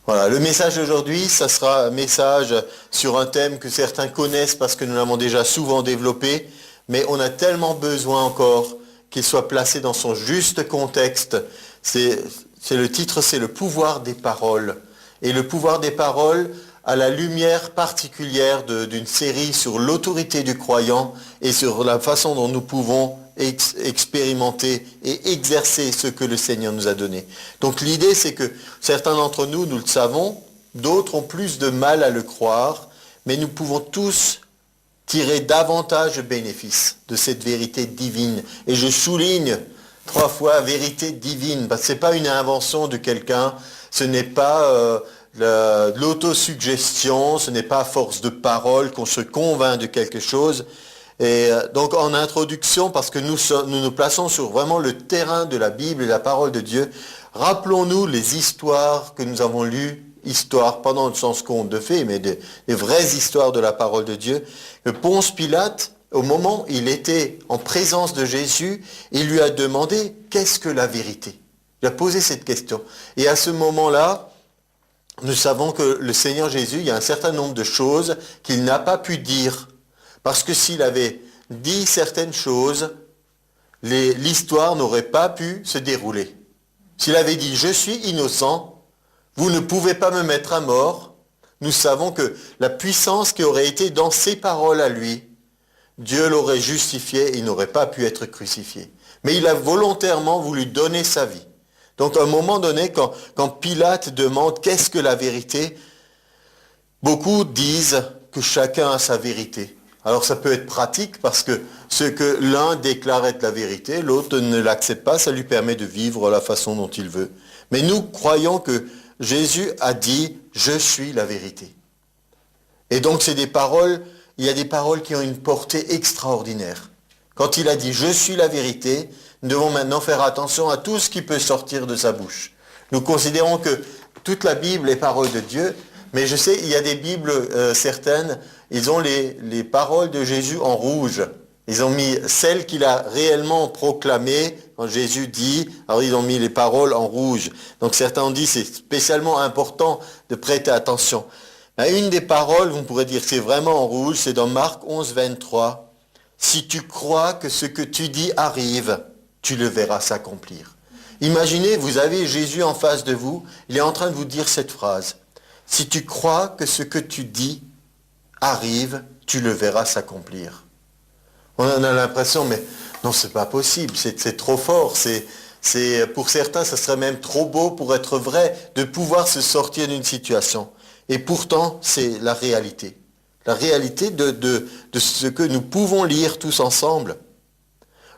Voilà, le message d'aujourd'hui, ça sera un message sur un thème que certains connaissent parce que nous l'avons déjà souvent développé, mais on a tellement besoin encore qu'il soit placé dans son juste contexte. Le titre, c'est le pouvoir des paroles. Et le pouvoir des paroles à la lumière particulière d'une série sur l'autorité du croyant et sur la façon dont nous pouvons expérimenter et exercer ce que le Seigneur nous a donné. Donc l'idée, c'est que certains d'entre nous, nous le savons, d'autres ont plus de mal à le croire, mais nous pouvons tous tirer davantage de bénéfices de cette vérité divine. Et je souligne 3 fois vérité divine, parce que ce n'est pas une invention de quelqu'un, ce n'est pas de l'autosuggestion, ce n'est pas à force de parole qu'on se convainc de quelque chose. Et donc en introduction, parce que nous plaçons sur vraiment le terrain de la Bible et la parole de Dieu, rappelons-nous les histoires que nous avons lues, histoires, pas dans le sens conte de fées, mais des vraies histoires de la parole de Dieu, que Ponce Pilate, au moment où il était en présence de Jésus, il lui a demandé « Qu'est-ce que la vérité ?» Il a posé cette question. Et à ce moment-là, nous savons que le Seigneur Jésus, il y a un certain nombre de choses qu'il n'a pas pu dire. Parce que s'il avait dit certaines choses, l'histoire n'aurait pas pu se dérouler. S'il avait dit « Je suis innocent, vous ne pouvez pas me mettre à mort », nous savons que la puissance qui aurait été dans ces paroles à lui, Dieu l'aurait justifié et il n'aurait pas pu être crucifié. Mais il a volontairement voulu donner sa vie. Donc à un moment donné, quand Pilate demande « Qu'est-ce que la vérité ?» beaucoup disent que chacun a sa vérité. Alors ça peut être pratique parce que ce que l'un déclare être la vérité, l'autre ne l'accepte pas, ça lui permet de vivre la façon dont il veut. Mais nous croyons que Jésus a dit « Je suis la vérité ». Et donc c'est des paroles, il y a des paroles qui ont une portée extraordinaire. Quand il a dit « Je suis la vérité », nous devons maintenant faire attention à tout ce qui peut sortir de sa bouche. Nous considérons que toute la Bible est parole de Dieu, mais je sais, il y a des Bibles certaines, ils ont les paroles de Jésus en rouge. Ils ont mis celles qu'il a réellement proclamées, quand Jésus dit, alors ils ont mis les paroles en rouge. Donc certains ont dit c'est spécialement important de prêter attention. Une des paroles, on pourrait dire que c'est vraiment en rouge, c'est dans Marc 11, 23. « Si tu crois que ce que tu dis arrive, tu le verras s'accomplir. » Imaginez, vous avez Jésus en face de vous, il est en train de vous dire cette phrase. « Si tu crois que ce que tu dis arrive, tu le verras s'accomplir. » On a l'impression, mais non, c'est pas possible, c'est trop fort, pour certains, ce serait même trop beau pour être vrai, de pouvoir se sortir d'une situation. Et pourtant, c'est la réalité. La réalité de ce que nous pouvons lire tous ensemble.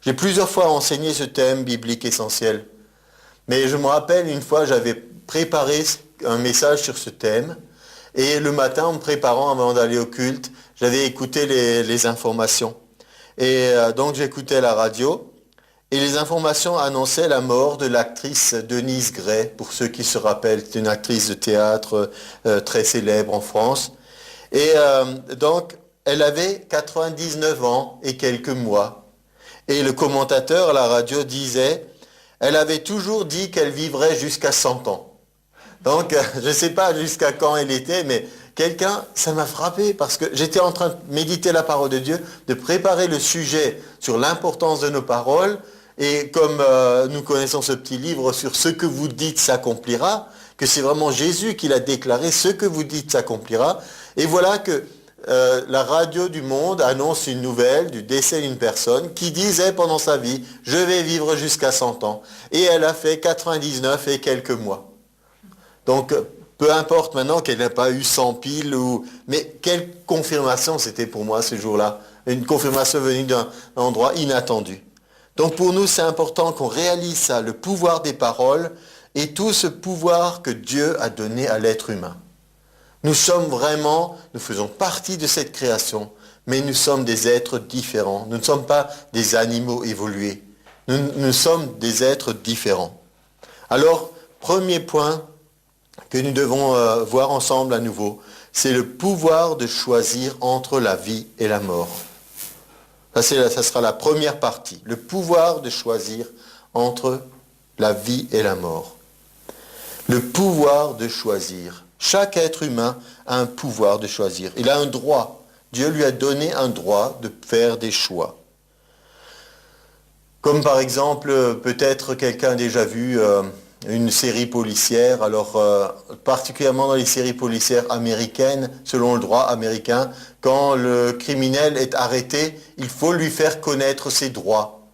J'ai plusieurs fois enseigné ce thème biblique essentiel. Mais je me rappelle, une fois, j'avais préparé un message sur ce thème. Et le matin, en me préparant avant d'aller au culte, j'avais écouté les informations. Et donc, j'écoutais la radio. Et les informations annonçaient la mort de l'actrice Denise Gray, pour ceux qui se rappellent. C'est une actrice de théâtre très célèbre en France. Et donc, elle avait 99 ans et quelques mois. Et le commentateur à la radio disait, elle avait toujours dit qu'elle vivrait jusqu'à 100 ans. Donc, je ne sais pas jusqu'à quand elle était, mais ça m'a frappé parce que j'étais en train de méditer la parole de Dieu, de préparer le sujet sur l'importance de nos paroles. Et comme nous connaissons ce petit livre sur ce que vous dites s'accomplira, que c'est vraiment Jésus qui l'a déclaré, ce que vous dites s'accomplira. Et voilà que la radio du monde annonce une nouvelle du décès d'une personne qui disait pendant sa vie, je vais vivre jusqu'à 100 ans. Et elle a fait 99 et quelques mois. Donc, peu importe maintenant qu'elle n'a pas eu 100 piles, mais quelle confirmation c'était pour moi ce jour-là. Une confirmation venue d'un endroit inattendu. Donc pour nous, c'est important qu'on réalise ça, le pouvoir des paroles et tout ce pouvoir que Dieu a donné à l'être humain. Nous faisons partie de cette création, mais nous sommes des êtres différents. Nous ne sommes pas des animaux évolués. Nous sommes des êtres différents. Alors, premier point que nous devons voir ensemble à nouveau, c'est le pouvoir de choisir entre la vie et la mort. Ça sera la première partie, le pouvoir de choisir entre la vie et la mort. Le pouvoir de choisir. Chaque être humain a un pouvoir de choisir. Il a un droit. Dieu lui a donné un droit de faire des choix. Comme par exemple, peut-être quelqu'un a déjà vu une série policière, alors particulièrement dans les séries policières américaines, selon le droit américain, quand le criminel est arrêté, il faut lui faire connaître ses droits.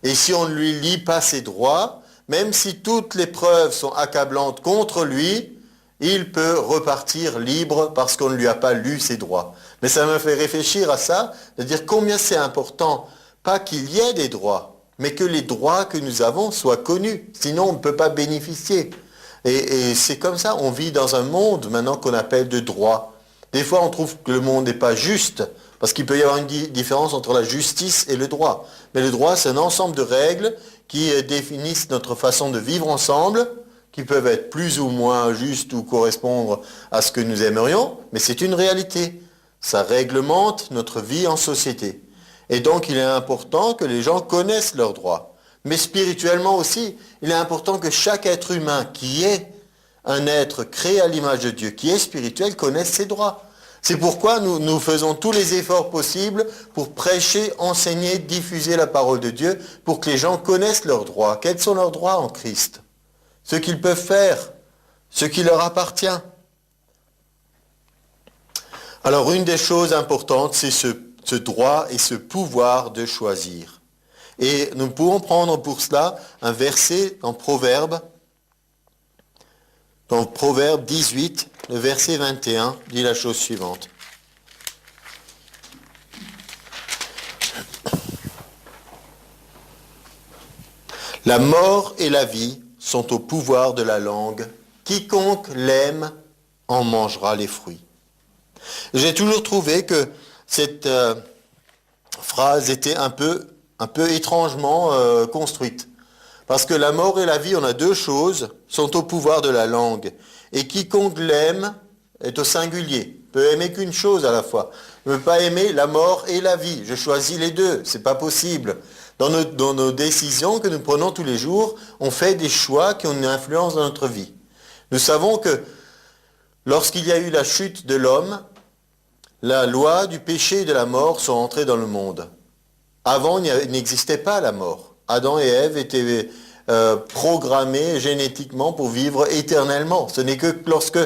Et si on ne lui lit pas ses droits, même si toutes les preuves sont accablantes contre lui, il peut repartir libre parce qu'on ne lui a pas lu ses droits. Mais ça me fait réfléchir à ça, de dire combien c'est important, pas qu'il y ait des droits, mais que les droits que nous avons soient connus. Sinon, on ne peut pas bénéficier. Et c'est comme ça, on vit dans un monde maintenant qu'on appelle de droit. Des fois, on trouve que le monde n'est pas juste, parce qu'il peut y avoir une différence entre la justice et le droit. Mais le droit, c'est un ensemble de règles qui définissent notre façon de vivre ensemble, qui peuvent être plus ou moins justes ou correspondre à ce que nous aimerions, mais c'est une réalité. Ça réglemente notre vie en société. Et donc, il est important que les gens connaissent leurs droits. Mais spirituellement aussi, il est important que chaque être humain qui est un être créé à l'image de Dieu, qui est spirituel, connaisse ses droits. C'est pourquoi nous faisons tous les efforts possibles pour prêcher, enseigner, diffuser la parole de Dieu, pour que les gens connaissent leurs droits. Quels sont leurs droits en Christ? Ce qu'ils peuvent faire, ce qui leur appartient. Alors, une des choses importantes, c'est ce droit et ce pouvoir de choisir. Et nous pouvons prendre pour cela un verset dans Proverbe 18, le verset 21, dit la chose suivante. La mort et la vie sont au pouvoir de la langue. Quiconque l'aime en mangera les fruits. J'ai toujours trouvé que cette phrase était un peu étrangement construite. Parce que la mort et la vie, on a deux choses, sont au pouvoir de la langue. Et quiconque l'aime est au singulier, peut aimer qu'une chose à la fois. Ne peut pas aimer la mort et la vie. Je choisis les deux, c'est pas possible. Dans nos décisions que nous prenons tous les jours, on fait des choix qui ont une influence dans notre vie. Nous savons que lorsqu'il y a eu la chute de l'homme, la loi du péché et de la mort sont entrées dans le monde. Avant, il n'existait pas la mort. Adam et Ève étaient programmés génétiquement pour vivre éternellement. Ce n'est que lorsque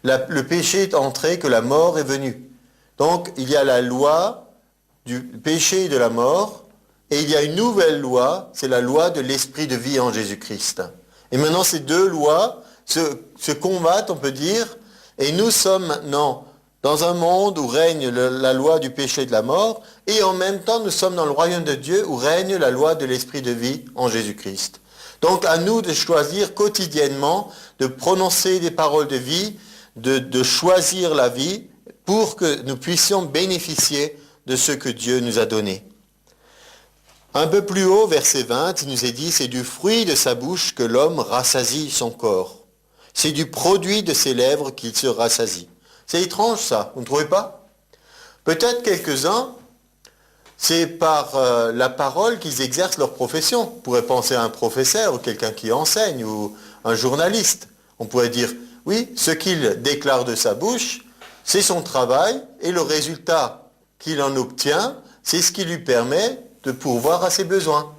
le péché est entré que la mort est venue. Donc, il y a la loi du péché et de la mort, et il y a une nouvelle loi, c'est la loi de l'esprit de vie en Jésus-Christ. Et maintenant, ces deux lois se combattent, on peut dire, et nous sommes maintenant dans un monde où règne la loi du péché et de la mort, et en même temps, nous sommes dans le royaume de Dieu où règne la loi de l'esprit de vie en Jésus-Christ. Donc, à nous de choisir quotidiennement, de prononcer des paroles de vie, de choisir la vie pour que nous puissions bénéficier de ce que Dieu nous a donné. Un peu plus haut, verset 20, il nous est dit, c'est du fruit de sa bouche que l'homme rassasie son corps. C'est du produit de ses lèvres qu'il se rassasie. C'est étrange ça, vous ne trouvez pas? Peut-être quelques-uns, c'est par la parole qu'ils exercent leur profession. On pourrait penser à un professeur ou quelqu'un qui enseigne ou un journaliste. On pourrait dire, oui, ce qu'il déclare de sa bouche, c'est son travail et le résultat qu'il en obtient, c'est ce qui lui permet de pourvoir à ses besoins.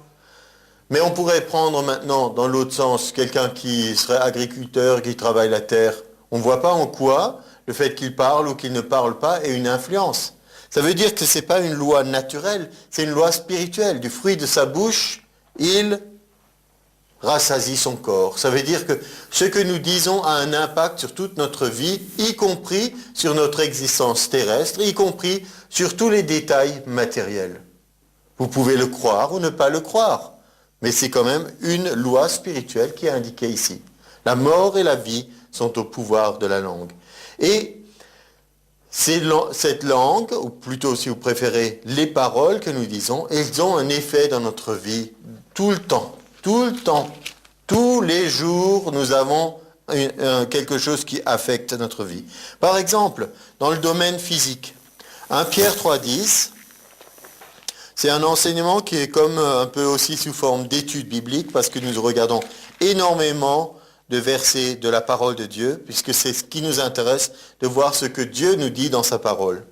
Mais on pourrait prendre maintenant, dans l'autre sens, quelqu'un qui serait agriculteur, qui travaille la terre. On ne voit pas en quoi le fait qu'il parle ou qu'il ne parle pas ait une influence. Ça veut dire que ce n'est pas une loi naturelle, c'est une loi spirituelle. Du fruit de sa bouche, il rassasie son corps. Ça veut dire que ce que nous disons a un impact sur toute notre vie, y compris sur notre existence terrestre, y compris sur tous les détails matériels. Vous pouvez le croire ou ne pas le croire, mais c'est quand même une loi spirituelle qui est indiquée ici. La mort et la vie sont au pouvoir de la langue. Et cette langue, ou plutôt si vous préférez, les paroles que nous disons, elles ont un effet dans notre vie tout le temps. Tous les jours, nous avons quelque chose qui affecte notre vie. Par exemple, dans le domaine physique, 1 Pierre 3,10, c'est un enseignement qui est comme un peu aussi sous forme d'étude biblique parce que nous regardons énormément de versets de la parole de Dieu, puisque c'est ce qui nous intéresse de voir ce que Dieu nous dit dans sa parole.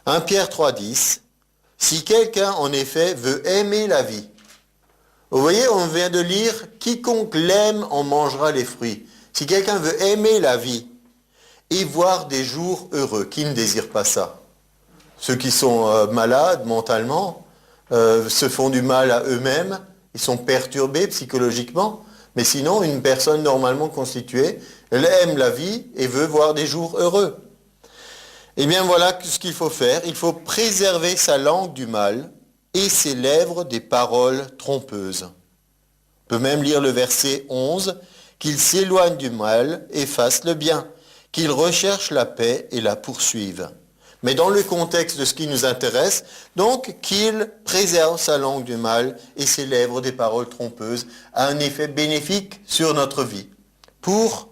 1 Pierre 3,10, « Si quelqu'un en effet veut aimer la vie », vous voyez, on vient de lire « Quiconque l'aime en mangera les fruits ». Si quelqu'un veut aimer la vie et voir des jours heureux, qui ne désire pas ça? Ceux qui sont malades mentalement se font du mal à eux-mêmes, ils sont perturbés psychologiquement, mais sinon, une personne normalement constituée, elle aime la vie et veut voir des jours heureux. Eh bien voilà ce qu'il faut faire, il faut préserver sa langue du mal et ses lèvres des paroles trompeuses. On peut même lire le verset 11, « Qu'il s'éloigne du mal et fasse le bien, qu'il recherche la paix et la poursuive. » Mais dans le contexte de ce qui nous intéresse, donc qu'il préserve sa langue du mal et ses lèvres des paroles trompeuses a un effet bénéfique sur notre vie, pour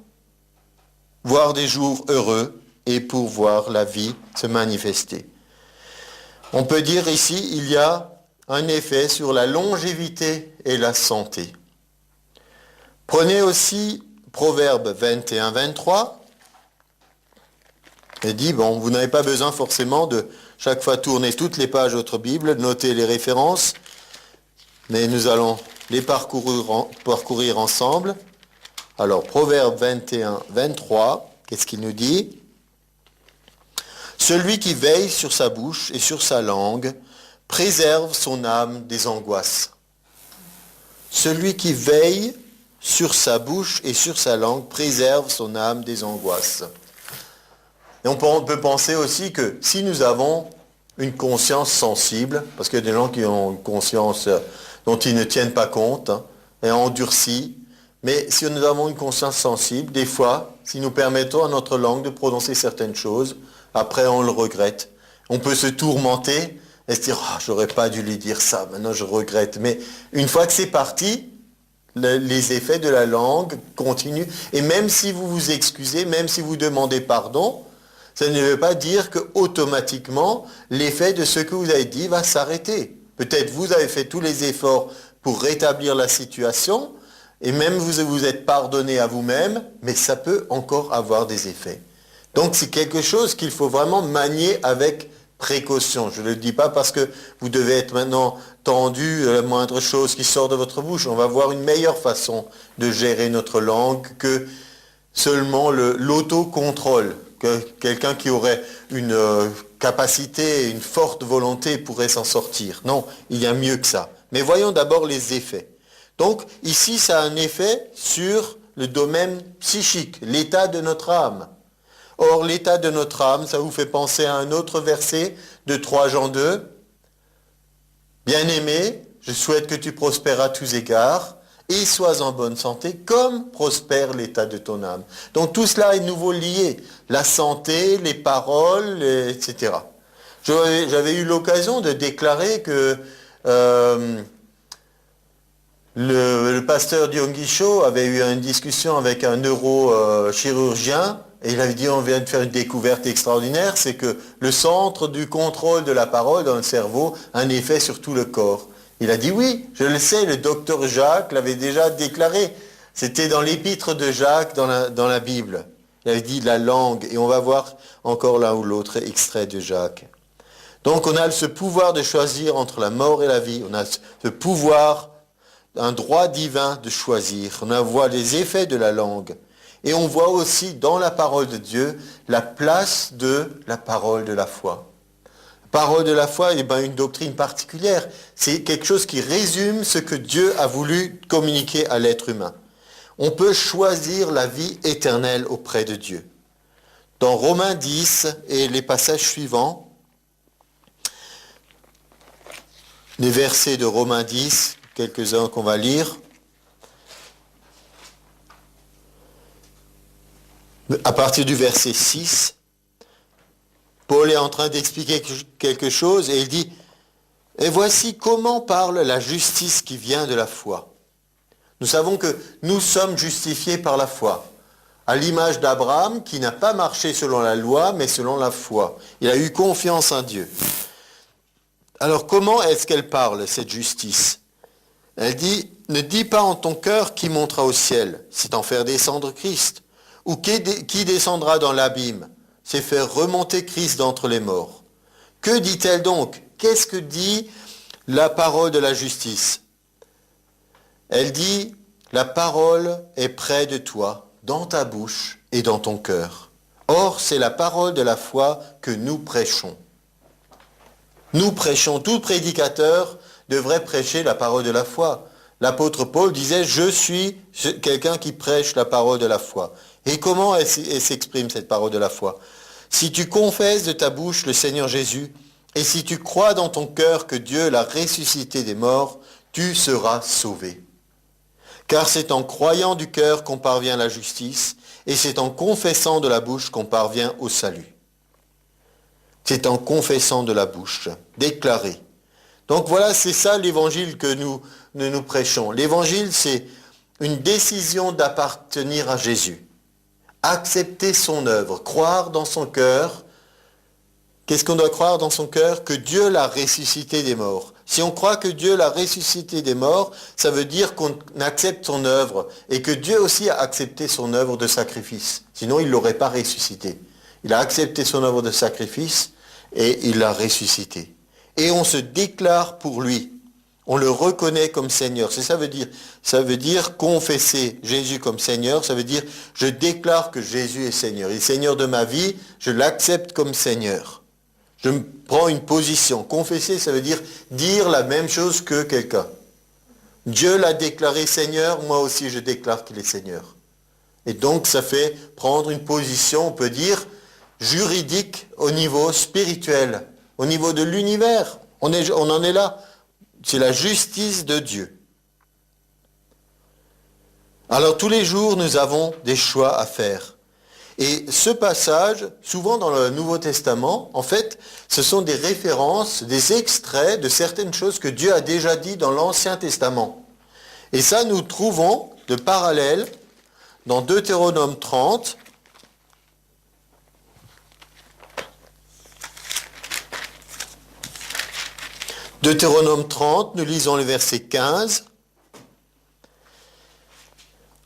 voir des jours heureux et pour voir la vie se manifester. On peut dire ici, il y a un effet sur la longévité et la santé. Prenez aussi Proverbe 21-23. Il dit, bon, vous n'avez pas besoin forcément de chaque fois tourner toutes les pages de votre Bible, noter les références, mais nous allons les parcourir ensemble. Alors, Proverbe 21-23, qu'est-ce qu'il nous dit? Celui qui veille sur sa bouche et sur sa langue préserve son âme des angoisses. Celui qui veille sur sa bouche et sur sa langue préserve son âme des angoisses. Et on peut penser aussi que si nous avons une conscience sensible, parce qu'il y a des gens qui ont une conscience dont ils ne tiennent pas compte, et endurcie, mais si nous avons une conscience sensible, des fois, si nous permettons à notre langue de prononcer certaines choses, après on le regrette. On peut se tourmenter et se dire « j'aurais pas dû lui dire ça, maintenant je regrette ». Mais une fois que c'est parti, les effets de la langue continuent. Et même si vous vous excusez, même si vous demandez pardon, ça ne veut pas dire qu'automatiquement, l'effet de ce que vous avez dit va s'arrêter. Peut-être vous avez fait tous les efforts pour rétablir la situation, et même vous vous êtes pardonné à vous-même, mais ça peut encore avoir des effets. Donc c'est quelque chose qu'il faut vraiment manier avec précaution. Je ne le dis pas parce que vous devez être maintenant tendu à la moindre chose qui sort de votre bouche. On va voir une meilleure façon de gérer notre langue que seulement l'autocontrôle. Que quelqu'un qui aurait une capacité, une forte volonté pourrait s'en sortir. Non, il y a mieux que ça. Mais voyons d'abord les effets. Donc ici, ça a un effet sur le domaine psychique, l'état de notre âme. Or, l'état de notre âme, ça vous fait penser à un autre verset de 3 Jean 2. « Bien-aimé, je souhaite que tu prospères à tous égards et sois en bonne santé, comme prospère l'état de ton âme. » Donc tout cela est nouveau lié. La santé, les paroles, etc. J'avais eu l'occasion de déclarer que le pasteur Yonggi Cho avait eu une discussion avec un neurochirurgien et il avait dit on vient de faire une découverte extraordinaire, c'est que le centre du contrôle de la parole dans le cerveau a un effet sur tout le corps. Il a dit oui, je le sais, le docteur Jacques l'avait déjà déclaré. C'était dans l'épître de Jacques dans la Bible. Il avait dit la langue, et on va voir encore l'un ou l'autre extrait de Jacques. Donc on a ce pouvoir de choisir entre la mort et la vie. On a ce pouvoir, un droit divin de choisir. On voit les effets de la langue. Et on voit aussi dans la parole de Dieu la place de la parole de la foi. Parole de la foi, une doctrine particulière. C'est quelque chose qui résume ce que Dieu a voulu communiquer à l'être humain. On peut choisir la vie éternelle auprès de Dieu. Dans Romains 10 et les passages suivants, les versets de Romains 10, quelques-uns qu'on va lire, à partir du verset 6, Paul est en train d'expliquer quelque chose et il dit « Et voici comment parle la justice qui vient de la foi. Nous savons que nous sommes justifiés par la foi, à l'image d'Abraham qui n'a pas marché selon la loi mais selon la foi. Il a eu confiance en Dieu. Alors comment est-ce qu'elle parle, cette justice? Elle dit « ne dis pas en ton cœur qui montera au ciel, c'est en faire descendre Christ. Ou qui descendra dans l'abîme, c'est faire remonter Christ d'entre les morts. Que dit-elle donc? Qu'est-ce que dit la parole de la justice? Elle dit, la parole est près de toi, dans ta bouche et dans ton cœur. Or, c'est la parole de la foi que nous prêchons. Nous prêchons, tout prédicateur devrait prêcher la parole de la foi. L'apôtre Paul disait, je suis quelqu'un qui prêche la parole de la foi. Et comment elle s'exprime cette parole de la foi? Si tu confesses de ta bouche le Seigneur Jésus, et si tu crois dans ton cœur que Dieu l'a ressuscité des morts, tu seras sauvé. Car c'est en croyant du cœur qu'on parvient à la justice, et c'est en confessant de la bouche qu'on parvient au salut. C'est en confessant de la bouche, déclaré. Donc voilà, c'est ça l'évangile que nous prêchons. L'évangile, c'est une décision d'appartenir à Jésus. Accepter son œuvre, croire dans son cœur. Qu'est-ce qu'on doit croire dans son cœur? Que Dieu l'a ressuscité des morts. Si on croit que Dieu l'a ressuscité des morts, ça veut dire qu'on accepte son œuvre et que Dieu aussi a accepté son œuvre de sacrifice. Sinon, il ne l'aurait pas ressuscité. Il a accepté son œuvre de sacrifice et il l'a ressuscité. Et on se déclare pour lui. On le reconnaît comme Seigneur. C'est ça veut dire. Ça veut dire confesser Jésus comme Seigneur. Ça veut dire je déclare que Jésus est Seigneur. Il est Seigneur de ma vie. Je l'accepte comme Seigneur. Je me prends une position. Confesser, ça veut dire dire la même chose que quelqu'un. Dieu l'a déclaré Seigneur. Moi aussi, je déclare qu'il est Seigneur. Et donc, ça fait prendre une position, on peut dire, juridique au niveau spirituel, au niveau de l'univers. On en est là. C'est la justice de Dieu. Alors tous les jours, nous avons des choix à faire. Et ce passage, souvent dans le Nouveau Testament, en fait, ce sont des références, des extraits de certaines choses que Dieu a déjà dit dans l'Ancien Testament. Et ça, nous trouvons de parallèle dans Deutéronome 30, Deutéronome 30, nous lisons le verset 15.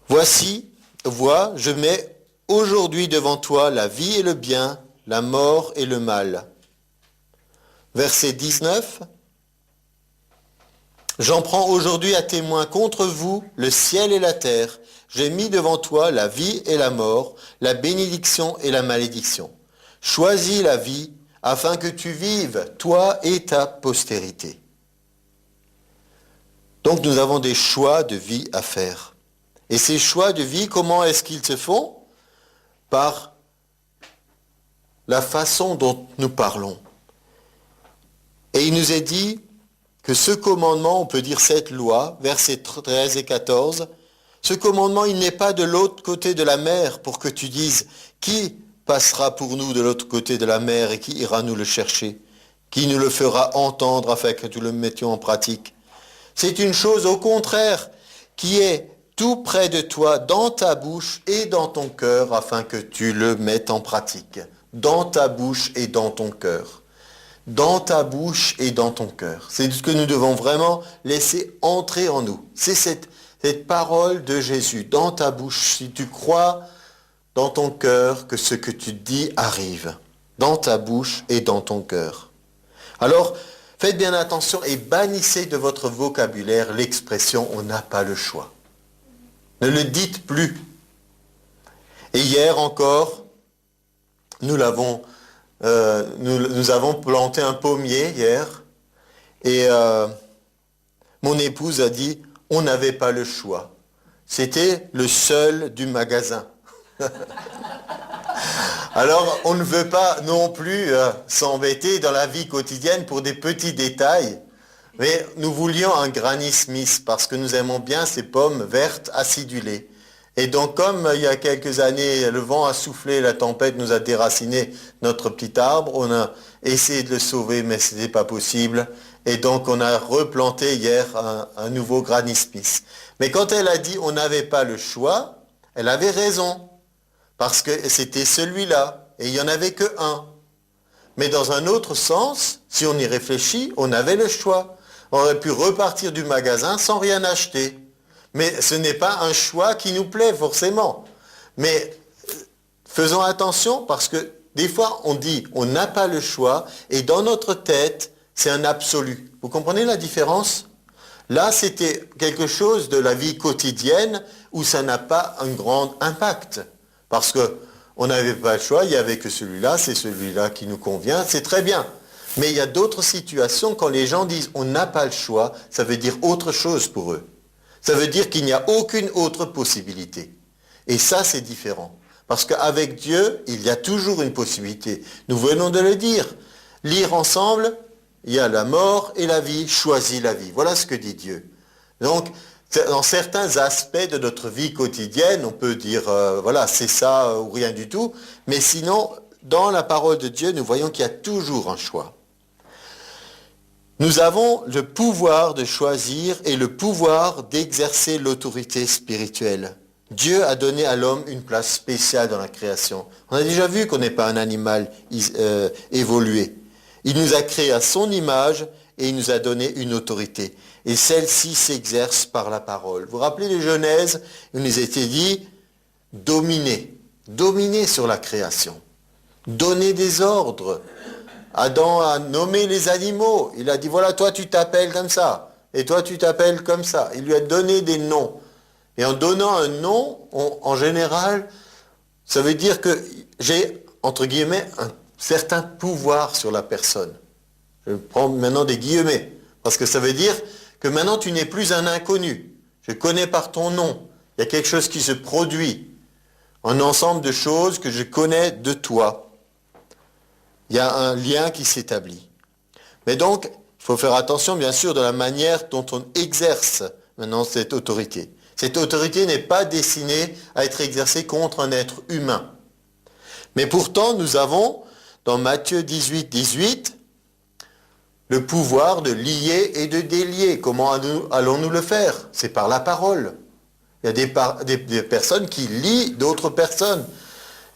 Voici, vois, je mets aujourd'hui devant toi la vie et le bien, la mort et le mal. Verset 19. J'en prends aujourd'hui à témoin contre vous le ciel et la terre. J'ai mis devant toi la vie et la mort, la bénédiction et la malédiction. Choisis la vie, afin que tu vives, toi et ta postérité. Donc nous avons des choix de vie à faire. Et ces choix de vie, comment est-ce qu'ils se font? Par la façon dont nous parlons. Et il nous est dit que ce commandement, on peut dire cette loi, versets 13 et 14, ce commandement, il n'est pas de l'autre côté de la mer pour que tu dises qui passera pour nous de l'autre côté de la mer et qui ira nous le chercher, qui nous le fera entendre afin que nous le mettions en pratique. C'est une chose au contraire qui est tout près de toi, dans ta bouche et dans ton cœur, afin que tu le mettes en pratique. Dans ta bouche et dans ton cœur. Dans ta bouche et dans ton cœur. C'est ce que nous devons vraiment laisser entrer en nous. C'est cette parole de Jésus, dans ta bouche, si tu crois dans ton cœur que ce que tu dis arrive, dans ta bouche et dans ton cœur. Alors, faites bien attention et bannissez de votre vocabulaire l'expression « on n'a pas le choix ». Ne le dites plus. Et hier encore, nous avons planté un pommier hier, et mon épouse a dit « on n'avait pas le choix ». C'était le seul du magasin. Alors, on ne veut pas non plus s'embêter dans la vie quotidienne pour des petits détails, mais nous voulions un Granny Smith parce que nous aimons bien ces pommes vertes acidulées. Et donc, comme il y a quelques années, le vent a soufflé, la tempête nous a déraciné notre petit arbre, on a essayé de le sauver, mais ce n'était pas possible. Et donc, on a replanté hier un nouveau Granny Smith. Mais quand elle a dit on n'avait pas le choix, elle avait raison. Parce que c'était celui-là, et il n'y en avait que un. Mais dans un autre sens, si on y réfléchit, on avait le choix. On aurait pu repartir du magasin sans rien acheter. Mais ce n'est pas un choix qui nous plaît forcément. Mais faisons attention parce que des fois on dit on n'a pas le choix et dans notre tête c'est un absolu. Vous comprenez la différence? Là c'était quelque chose de la vie quotidienne où ça n'a pas un grand impact. Parce que on n'avait pas le choix, il n'y avait que celui-là, c'est celui-là qui nous convient, c'est très bien. Mais il y a d'autres situations quand les gens disent on n'a pas le choix, ça veut dire autre chose pour eux. Ça veut dire qu'il n'y a aucune autre possibilité. Et ça, c'est différent. Parce qu'avec Dieu, il y a toujours une possibilité. Nous venons de le dire. Lire ensemble, il y a la mort et la vie, choisis la vie. Voilà ce que dit Dieu. Donc, dans certains aspects de notre vie quotidienne, on peut dire, voilà, c'est ça ou rien du tout. Mais sinon, dans la parole de Dieu, nous voyons qu'il y a toujours un choix. Nous avons le pouvoir de choisir et le pouvoir d'exercer l'autorité spirituelle. Dieu a donné à l'homme une place spéciale dans la création. On a déjà vu qu'on n'est pas un animal évolué. Il nous a créé à son image et il nous a donné une autorité. Et celle-ci s'exerce par la parole. Vous vous rappelez de Genèse, il nous était dit dominer sur la création, donner des ordres. Adam a nommé les animaux. Il a dit, voilà, toi tu t'appelles comme ça. Et toi tu t'appelles comme ça. Il lui a donné des noms. Et en donnant un nom, en général, ça veut dire que j'ai, entre guillemets, un certain pouvoir sur la personne. Je prends maintenant des guillemets. Parce que ça veut dire que maintenant tu n'es plus un inconnu. Je connais par ton nom. Il y a quelque chose qui se produit. Un ensemble de choses que je connais de toi. Il y a un lien qui s'établit. Mais donc, il faut faire attention, bien sûr, de la manière dont on exerce maintenant cette autorité. Cette autorité n'est pas destinée à être exercée contre un être humain. Mais pourtant, nous avons, dans Matthieu 18, 18, le pouvoir de lier et de délier. Comment allons-nous le faire? C'est par la parole. Il y a des personnes qui lient d'autres personnes.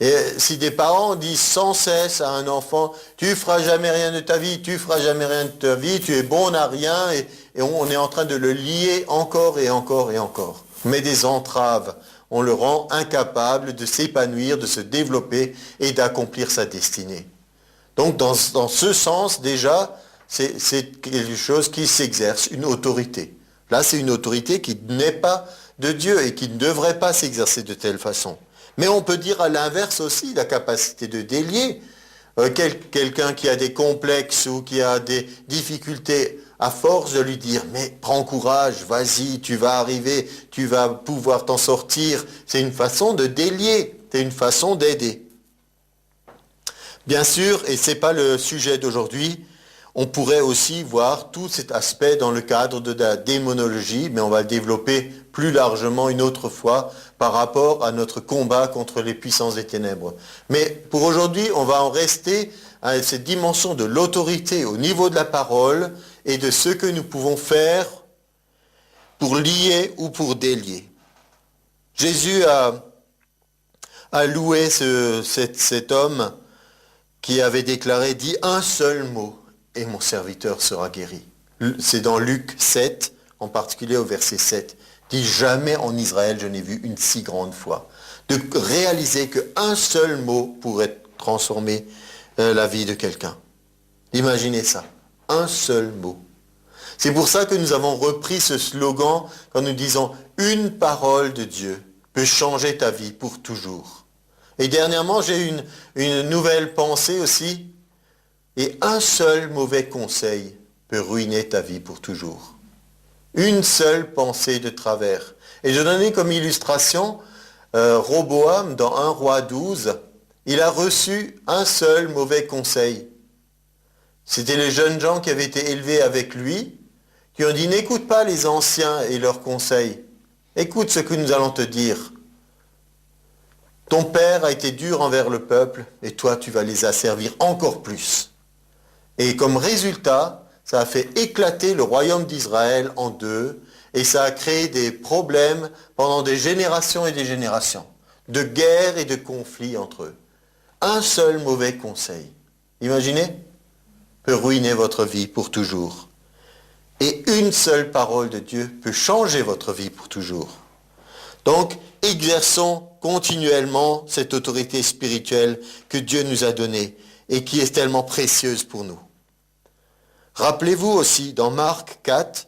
Et si des parents disent sans cesse à un enfant, tu feras jamais rien de ta vie, tu feras jamais rien de ta vie, tu es bon à rien, et on est en train de le lier encore et encore et encore. On met des entraves, on le rend incapable de s'épanouir, de se développer et d'accomplir sa destinée. Donc dans ce sens, déjà, c'est quelque chose qui s'exerce, une autorité. Là, c'est une autorité qui n'est pas de Dieu et qui ne devrait pas s'exercer de telle façon. Mais on peut dire à l'inverse aussi la capacité de délier. Quelqu'un qui a des complexes ou qui a des difficultés, à force de lui dire « mais prends courage, vas-y, tu vas arriver, tu vas pouvoir t'en sortir », c'est une façon de délier, c'est une façon d'aider. Bien sûr, et ce n'est pas le sujet d'aujourd'hui, on pourrait aussi voir tout cet aspect dans le cadre de la démonologie, mais on va le développer plus largement une autre fois par rapport à notre combat contre les puissances des ténèbres. Mais pour aujourd'hui, on va en rester à cette dimension de l'autorité au niveau de la parole et de ce que nous pouvons faire pour lier ou pour délier. Jésus a loué cet homme qui avait déclaré « Dis un seul mot et mon serviteur sera guéri ». C'est dans Luc 7, en particulier au verset 7. Dit jamais en Israël je n'ai vu une si grande foi. De réaliser qu'un seul mot pourrait transformer la vie de quelqu'un. Imaginez ça, un seul mot. C'est pour ça que nous avons repris ce slogan quand nous disons une parole de Dieu peut changer ta vie pour toujours. Et dernièrement j'ai eu une nouvelle pensée aussi. Et un seul mauvais conseil peut ruiner ta vie pour toujours. Une seule pensée de travers. Et je donnais comme illustration Roboam dans 1 Roi 12. Il a reçu un seul mauvais conseil. C'était les jeunes gens qui avaient été élevés avec lui, qui ont dit n'écoute pas les anciens et leurs conseils. Écoute ce que nous allons te dire. Ton père a été dur envers le peuple et toi tu vas les asservir encore plus. Et comme résultat, ça a fait éclater le royaume d'Israël en deux et ça a créé des problèmes pendant des générations et des générations, de guerres et de conflits entre eux. Un seul mauvais conseil, imaginez, peut ruiner votre vie pour toujours. Et une seule parole de Dieu peut changer votre vie pour toujours. Donc, exerçons continuellement cette autorité spirituelle que Dieu nous a donnée et qui est tellement précieuse pour nous. Rappelez-vous aussi, dans Marc 4,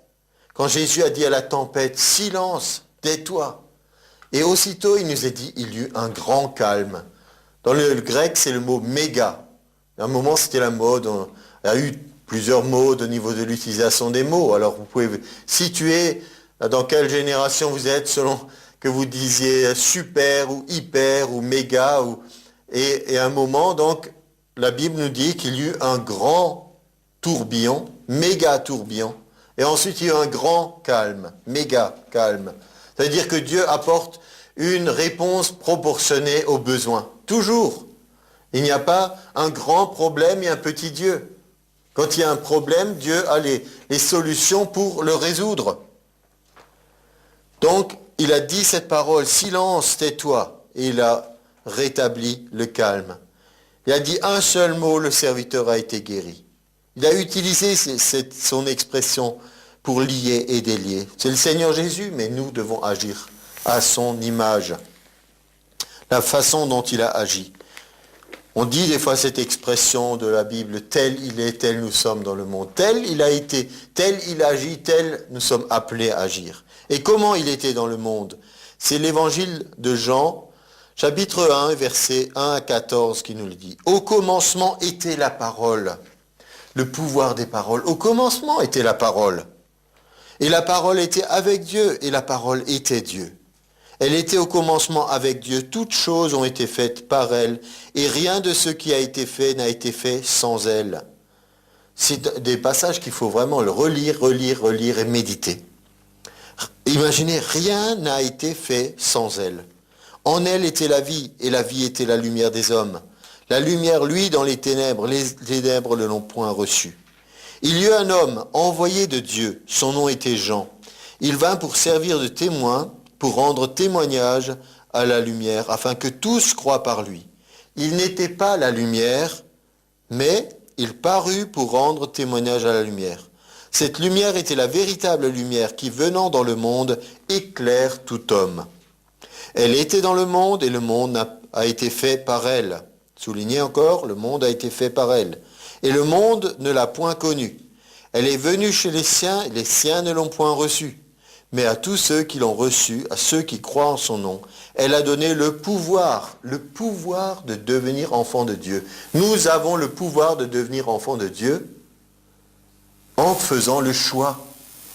quand Jésus a dit à la tempête, « Silence, tais-toi ». Et aussitôt, il nous a dit, il y eut un grand calme. Dans le grec, c'est le mot « méga ». À un moment, c'était la mode. Il y a eu plusieurs modes au niveau de l'utilisation des mots. Alors, vous pouvez situer dans quelle génération vous êtes selon que vous disiez super ou hyper ou méga. Et à un moment, donc, la Bible nous dit qu'il y eut un grand tourbillon, méga tourbillon. Et ensuite, il y a eu un grand calme, méga calme. C'est-à-dire que Dieu apporte une réponse proportionnée aux besoins. Toujours. Il n'y a pas un grand problème et un petit Dieu. Quand il y a un problème, Dieu a les solutions pour le résoudre. Donc, il a dit cette parole, « Silence, tais-toi » et il a rétabli le calme. Il a dit un seul mot, le serviteur a été guéri. Il a utilisé son expression pour lier et délier. C'est le Seigneur Jésus, mais nous devons agir à son image. La façon dont il a agi. On dit des fois cette expression de la Bible, tel il est, tel nous sommes dans le monde. Tel il a été, tel il agit, tel nous sommes appelés à agir. Et comment il était dans le monde? C'est l'évangile de Jean, chapitre 1, versets 1 à 14 qui nous le dit. Au commencement était la parole, le pouvoir des paroles. Au commencement était la parole. Et la parole était avec Dieu, et la parole était Dieu. Elle était au commencement avec Dieu. Toutes choses ont été faites par elle, et rien de ce qui a été fait n'a été fait sans elle. C'est des passages qu'il faut vraiment le relire et méditer. Imaginez, rien n'a été fait sans elle. En elle était la vie, et la vie était la lumière des hommes. La lumière, lui, dans les ténèbres ne l'ont point reçue. Il y eut un homme envoyé de Dieu, son nom était Jean. Il vint pour servir de témoin, pour rendre témoignage à la lumière, afin que tous croient par lui. Il n'était pas la lumière, mais il parut pour rendre témoignage à la lumière. Cette lumière était la véritable lumière qui, venant dans le monde, éclaire tout homme. Elle était dans le monde et le monde a été fait par elle. Soulignez encore, le monde a été fait par elle. Et le monde ne l'a point connue. Elle est venue chez les siens, et les siens ne l'ont point reçue. Mais à tous ceux qui l'ont reçue, à ceux qui croient en son nom, elle a donné le pouvoir de devenir enfant de Dieu. Nous avons le pouvoir de devenir enfant de Dieu en faisant le choix,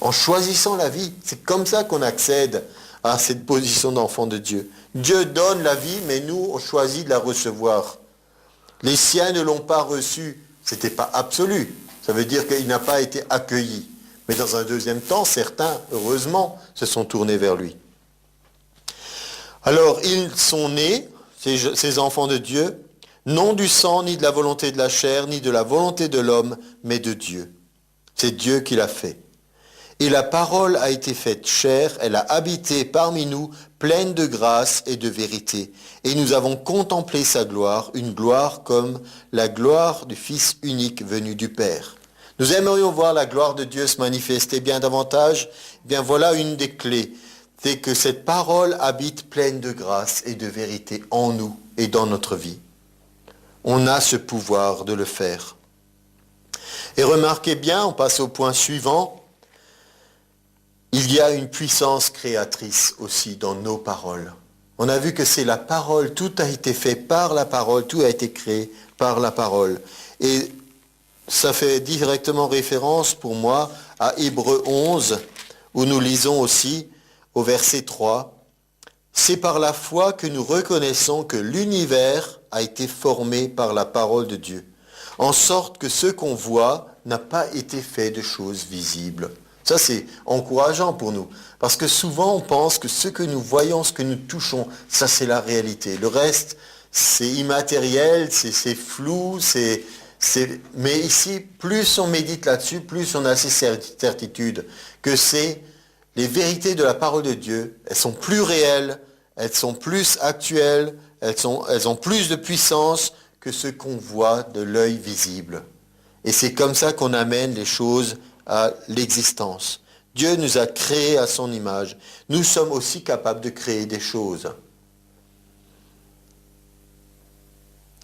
en choisissant la vie. C'est comme ça qu'on accède à cette position d'enfant de Dieu. Dieu donne la vie, mais nous, on choisit de la recevoir. Les siens ne l'ont pas reçue. Ce n'était pas absolu. Ça veut dire qu'il n'a pas été accueilli. Mais dans un deuxième temps, certains, heureusement, se sont tournés vers lui. Alors, ils sont nés, ces enfants de Dieu, non du sang, ni de la volonté de la chair, ni de la volonté de l'homme, mais de Dieu. C'est Dieu qui l'a fait. Et la parole a été faite chair, elle a habité parmi nous, pleine de grâce et de vérité. Et nous avons contemplé sa gloire, une gloire comme la gloire du Fils unique venu du Père. Nous aimerions voir la gloire de Dieu se manifester bien davantage. Eh bien voilà une des clés. C'est que cette parole habite pleine de grâce et de vérité en nous et dans notre vie. On a ce pouvoir de le faire. Et remarquez bien, on passe au point suivant. Il y a une puissance créatrice aussi dans nos paroles. On a vu que c'est la parole, tout a été fait par la parole, tout a été créé par la parole. Et ça fait directement référence pour moi à Hébreux 11, où nous lisons aussi au verset 3, « C'est par la foi que nous reconnaissons que l'univers a été formé par la parole de Dieu, en sorte que ce qu'on voit n'a pas été fait de choses visibles. » Ça, c'est encourageant pour nous, parce que souvent on pense que ce que nous voyons, ce que nous touchons, ça c'est la réalité. Le reste, c'est immatériel, c'est flou, mais ici, plus on médite là-dessus, plus on a ces certitudes que c'est les vérités de la parole de Dieu. Elles sont plus réelles, elles sont plus actuelles, elles ont plus de puissance que ce qu'on voit de l'œil visible. Et c'est comme ça qu'on amène les choses à l'existence. Dieu nous a créés à son image. Nous sommes aussi capables de créer des choses.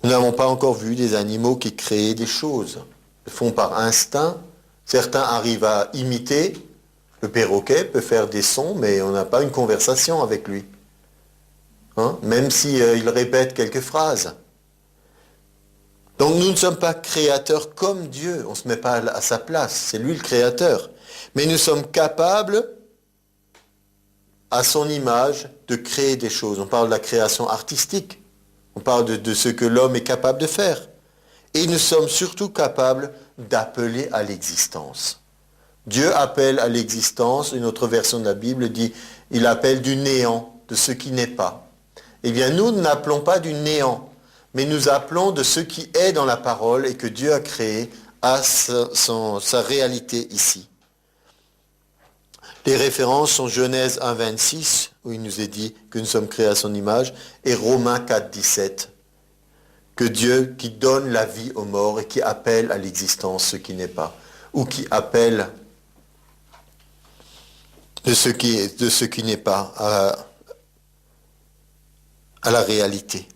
Nous n'avons pas encore vu des animaux qui créent des choses. Ils le font par instinct. Certains arrivent à imiter. Le perroquet peut faire des sons, mais on n'a pas une conversation avec lui. Hein? Même s'il répète quelques phrases. Donc nous ne sommes pas créateurs comme Dieu. On ne se met pas à sa place. C'est lui le créateur. Mais nous sommes capables, à son image, de créer des choses. On parle de la création artistique. On parle de ce que l'homme est capable de faire. Et nous sommes surtout capables d'appeler à l'existence. Dieu appelle à l'existence, une autre version de la Bible dit, il appelle du néant, de ce qui n'est pas. Eh bien, nous n'appelons pas du néant, mais nous appelons de ce qui est dans la parole et que Dieu a créé à sa réalité ici. Les références sont Genèse 1, 26, où il nous est dit que nous sommes créés à son image, et Romains 4, 17, que Dieu qui donne la vie aux morts et qui appelle à l'existence ce qui n'est pas, ou qui appelle de ce qui n'est pas à la réalité.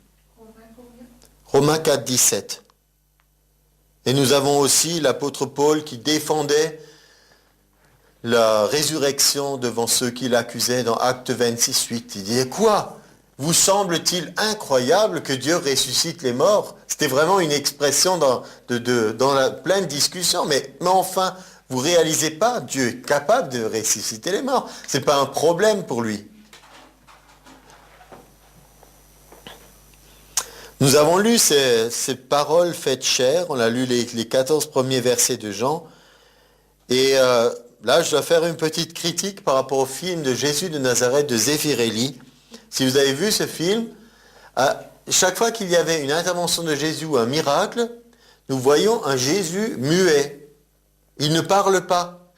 Romains 4, 17. Et nous avons aussi l'apôtre Paul qui défendait la résurrection devant ceux qui l'accusaient dans Actes 26, 8. Il disait, quoi? Vous semble-t-il incroyable que Dieu ressuscite les morts? C'était vraiment une expression dans la pleine discussion. Mais enfin, vous ne réalisez pas, Dieu est capable de ressusciter les morts. Ce n'est pas un problème pour lui. Nous avons lu ces paroles faites chair. On a lu les 14 premiers versets de Jean. Et là, je dois faire une petite critique par rapport au film de Jésus de Nazareth de Zeffirelli. Si vous avez vu ce film, chaque fois qu'il y avait une intervention de Jésus ou un miracle, nous voyons un Jésus muet. Il ne parle pas.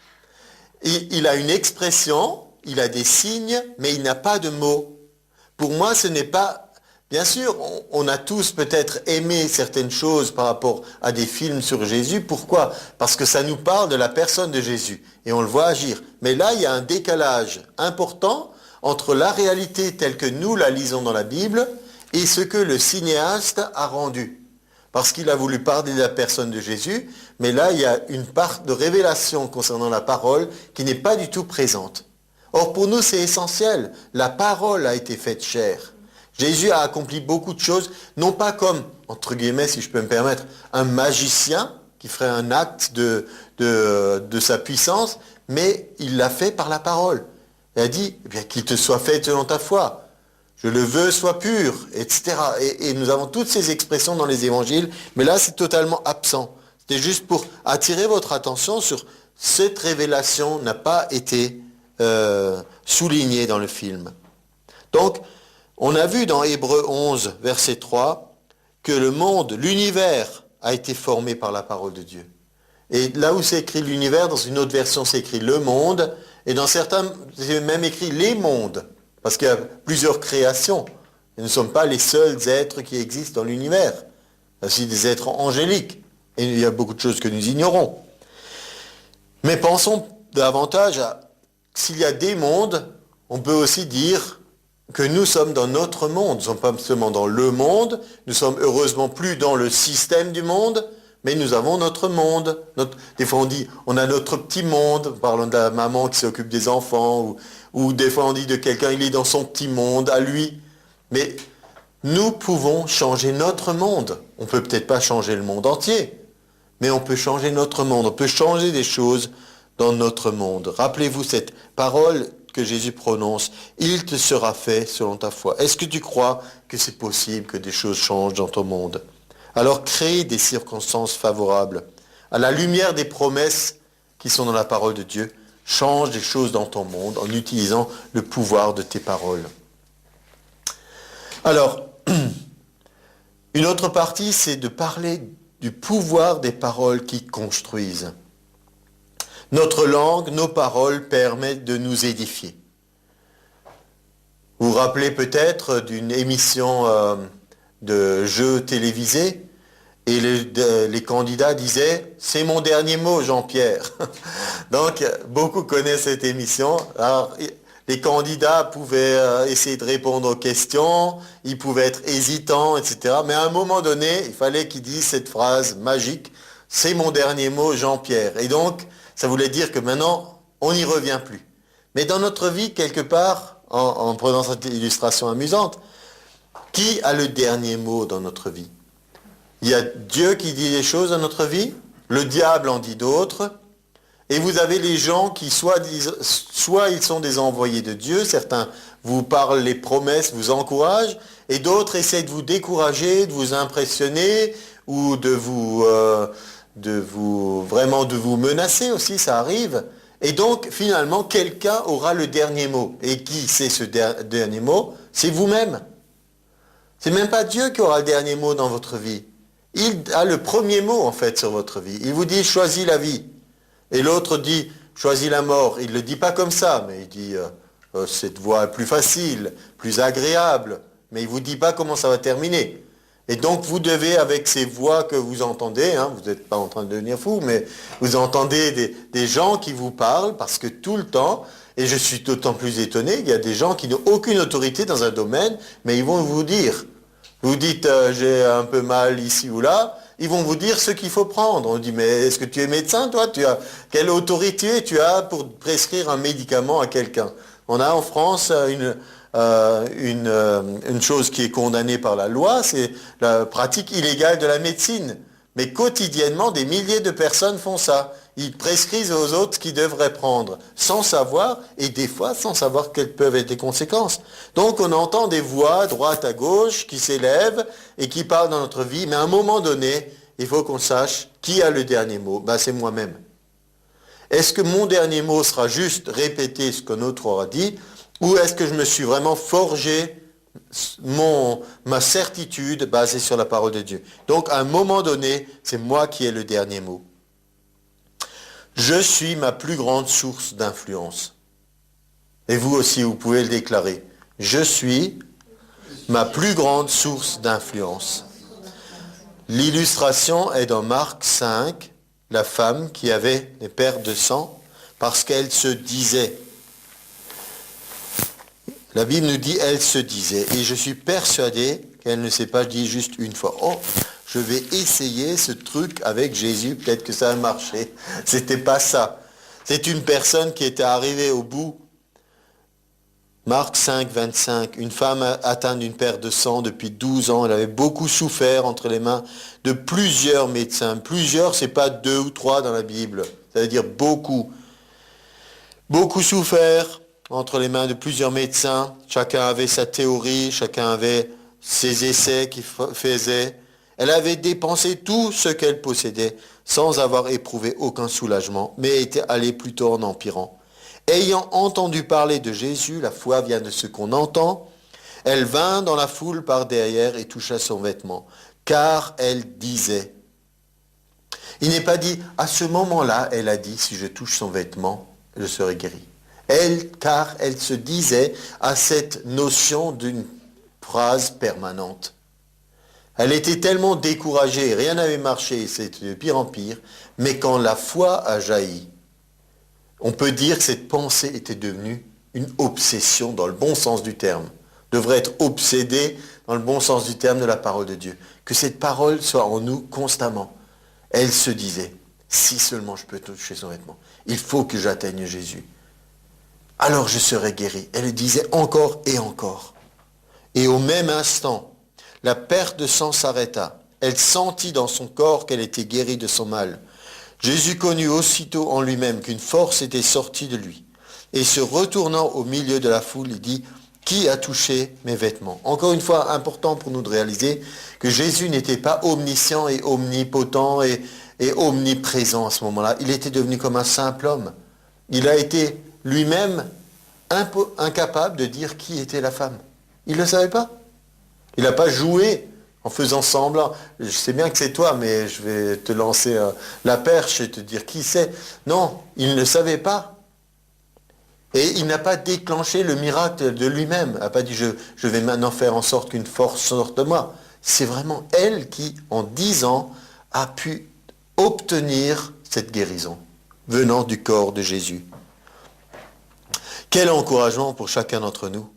Il a une expression, il a des signes, mais il n'a pas de mots. Pour moi, ce n'est pas... Bien sûr, on a tous peut-être aimé certaines choses par rapport à des films sur Jésus. Pourquoi? Parce que ça nous parle de la personne de Jésus et on le voit agir. Mais là, il y a un décalage important entre la réalité telle que nous la lisons dans la Bible et ce que le cinéaste a rendu. Parce qu'il a voulu parler de la personne de Jésus, mais là, il y a une part de révélation concernant la parole qui n'est pas du tout présente. Or, pour nous, c'est essentiel. La parole a été faite chair. Jésus a accompli beaucoup de choses, non pas comme, entre guillemets, si je peux me permettre, un magicien qui ferait un acte de sa puissance, mais il l'a fait par la parole. Il a dit, eh bien, qu'il te soit fait selon ta foi. Je le veux, sois pur, etc. Et nous avons toutes ces expressions dans les évangiles, mais là, c'est totalement absent. C'était juste pour attirer votre attention sur cette révélation n'a pas été soulignée dans le film. Donc, on a vu dans Hébreux 11, verset 3, que le monde, l'univers, a été formé par la parole de Dieu. Et là où c'est écrit l'univers, dans une autre version, c'est écrit le monde, et dans certains, c'est même écrit les mondes, parce qu'il y a plusieurs créations. Et nous ne sommes pas les seuls êtres qui existent dans l'univers. Il y a aussi des êtres angéliques, et il y a beaucoup de choses que nous ignorons. Mais pensons davantage à, s'il y a des mondes, on peut aussi dire que nous sommes dans notre monde. Nous ne sommes pas seulement dans le monde, nous sommes heureusement plus dans le système du monde, mais nous avons notre monde. Des fois on dit, on a notre petit monde, parlons de la maman qui s'occupe des enfants, ou des fois on dit de quelqu'un, il est dans son petit monde à lui. Mais nous pouvons changer notre monde. On ne peut peut-être pas changer le monde entier, mais on peut changer notre monde, on peut changer des choses dans notre monde. Rappelez-vous cette parole que Jésus prononce, il te sera fait selon ta foi. Est-ce que tu crois que c'est possible que des choses changent dans ton monde? Alors crée des circonstances favorables. À la lumière des promesses qui sont dans la parole de Dieu, change des choses dans ton monde en utilisant le pouvoir de tes paroles. Alors, une autre partie, c'est de parler du pouvoir des paroles qui construisent. Notre langue, nos paroles permettent de nous édifier. Vous vous rappelez peut-être d'une émission de jeux télévisés, Et les candidats disaient, c'est mon dernier mot, Jean-Pierre. Donc, beaucoup connaissent cette émission. Alors, les candidats pouvaient essayer de répondre aux questions, ils pouvaient être hésitants, etc. Mais à un moment donné, il fallait qu'ils disent cette phrase magique, c'est mon dernier mot, Jean-Pierre. Et donc, ça voulait dire que maintenant, on n'y revient plus. Mais dans notre vie, quelque part, en prenant cette illustration amusante, qui a le dernier mot dans notre vie? Il y a Dieu qui dit des choses dans notre vie, le diable en dit d'autres, et vous avez les gens qui soit ils sont des envoyés de Dieu, certains vous parlent les promesses, vous encouragent, et d'autres essaient de vous décourager, de vous impressionner, ou de vous menacer aussi, ça arrive. Et donc, finalement, quelqu'un aura le dernier mot. Et qui c'est ce dernier mot? C'est vous-même. C'est même pas Dieu qui aura le dernier mot dans votre vie. Il a le premier mot, en fait, sur votre vie. Il vous dit, choisis la vie. Et l'autre dit, choisis la mort. Il ne le dit pas comme ça, mais il dit, cette voie est plus facile, plus agréable. Mais il ne vous dit pas comment ça va terminer. Et donc, vous devez, avec ces voix que vous entendez, vous n'êtes pas en train de devenir fou, mais vous entendez des gens qui vous parlent, parce que tout le temps, et je suis d'autant plus étonné, il y a des gens qui n'ont aucune autorité dans un domaine, mais ils vont vous dire, vous dites j'ai un peu mal ici ou là, ils vont vous dire ce qu'il faut prendre. On dit mais est-ce que tu es médecin toi? Quelle autorité tu as pour prescrire un médicament à quelqu'un? On a en France une chose qui est condamnée par la loi, c'est la pratique illégale de la médecine. Mais quotidiennement, des milliers de personnes font ça. Ils prescrivent aux autres ce qu'ils devraient prendre, sans savoir, et des fois sans savoir quelles peuvent être les conséquences. Donc on entend des voix, à droite à gauche, qui s'élèvent et qui parlent dans notre vie, mais à un moment donné, il faut qu'on sache qui a le dernier mot. C'est moi-même. Est-ce que mon dernier mot sera juste répéter ce qu'un autre aura dit, ou est-ce que je me suis vraiment forgé ma certitude basée sur la parole de Dieu? Donc à un moment donné, c'est moi qui ai le dernier mot. Je suis ma plus grande source d'influence. Et vous aussi, vous pouvez le déclarer. Je suis ma plus grande source d'influence. L'illustration est dans Marc 5, la femme qui avait des pertes de sang, parce qu'elle se disait. La Bible nous dit, elle se disait. Et je suis persuadé qu'elle ne s'est pas dit juste une fois, oh, je vais essayer ce truc avec Jésus, peut-être que ça va marcher. C'était pas ça. C'est une personne qui était arrivée au bout. Marc 5, 25, une femme atteinte d'une perte de sang depuis 12 ans. Elle avait beaucoup souffert entre les mains de plusieurs médecins. Plusieurs, c'est pas 2 ou 3 dans la Bible. Ça veut dire beaucoup. Beaucoup souffert entre les mains de plusieurs médecins. Chacun avait sa théorie, chacun avait ses essais qu'il faisait. Elle avait dépensé tout ce qu'elle possédait sans avoir éprouvé aucun soulagement, mais était allée plutôt en empirant. Ayant entendu parler de Jésus, la foi vient de ce qu'on entend, elle vint dans la foule par derrière et toucha son vêtement, car elle disait. Il n'est pas dit, à ce moment-là, elle a dit, si je touche son vêtement, je serai guéri. Car elle se disait à cette notion d'une phrase permanente. Elle était tellement découragée, rien n'avait marché, c'était de pire en pire, mais quand la foi a jailli, on peut dire que cette pensée était devenue une obsession dans le bon sens du terme, devrait être obsédée dans le bon sens du terme de la parole de Dieu, que cette parole soit en nous constamment. Elle se disait, si seulement je peux toucher son vêtement, il faut que j'atteigne Jésus. Alors je serai guéri. Elle le disait encore et encore. Et au même instant, la perte de sang s'arrêta. Elle sentit dans son corps qu'elle était guérie de son mal. Jésus connut aussitôt en lui-même qu'une force était sortie de lui. Et se retournant au milieu de la foule, il dit, « Qui a touché mes vêtements ?» Encore une fois, important pour nous de réaliser que Jésus n'était pas omniscient et omnipotent et omniprésent à ce moment-là. Il était devenu comme un simple homme. Il a été lui-même incapable de dire qui était la femme. Il ne le savait pas. Il n'a pas joué en faisant semblant. Je sais bien que c'est toi, mais je vais te lancer la perche et te dire qui c'est. Non, il ne le savait pas. Et il n'a pas déclenché le miracle de lui-même. Il n'a pas dit je vais maintenant faire en sorte qu'une force sorte de moi. C'est vraiment elle qui, en 10 ans, a pu obtenir cette guérison, venant du corps de Jésus. Quel encouragement pour chacun d'entre nous.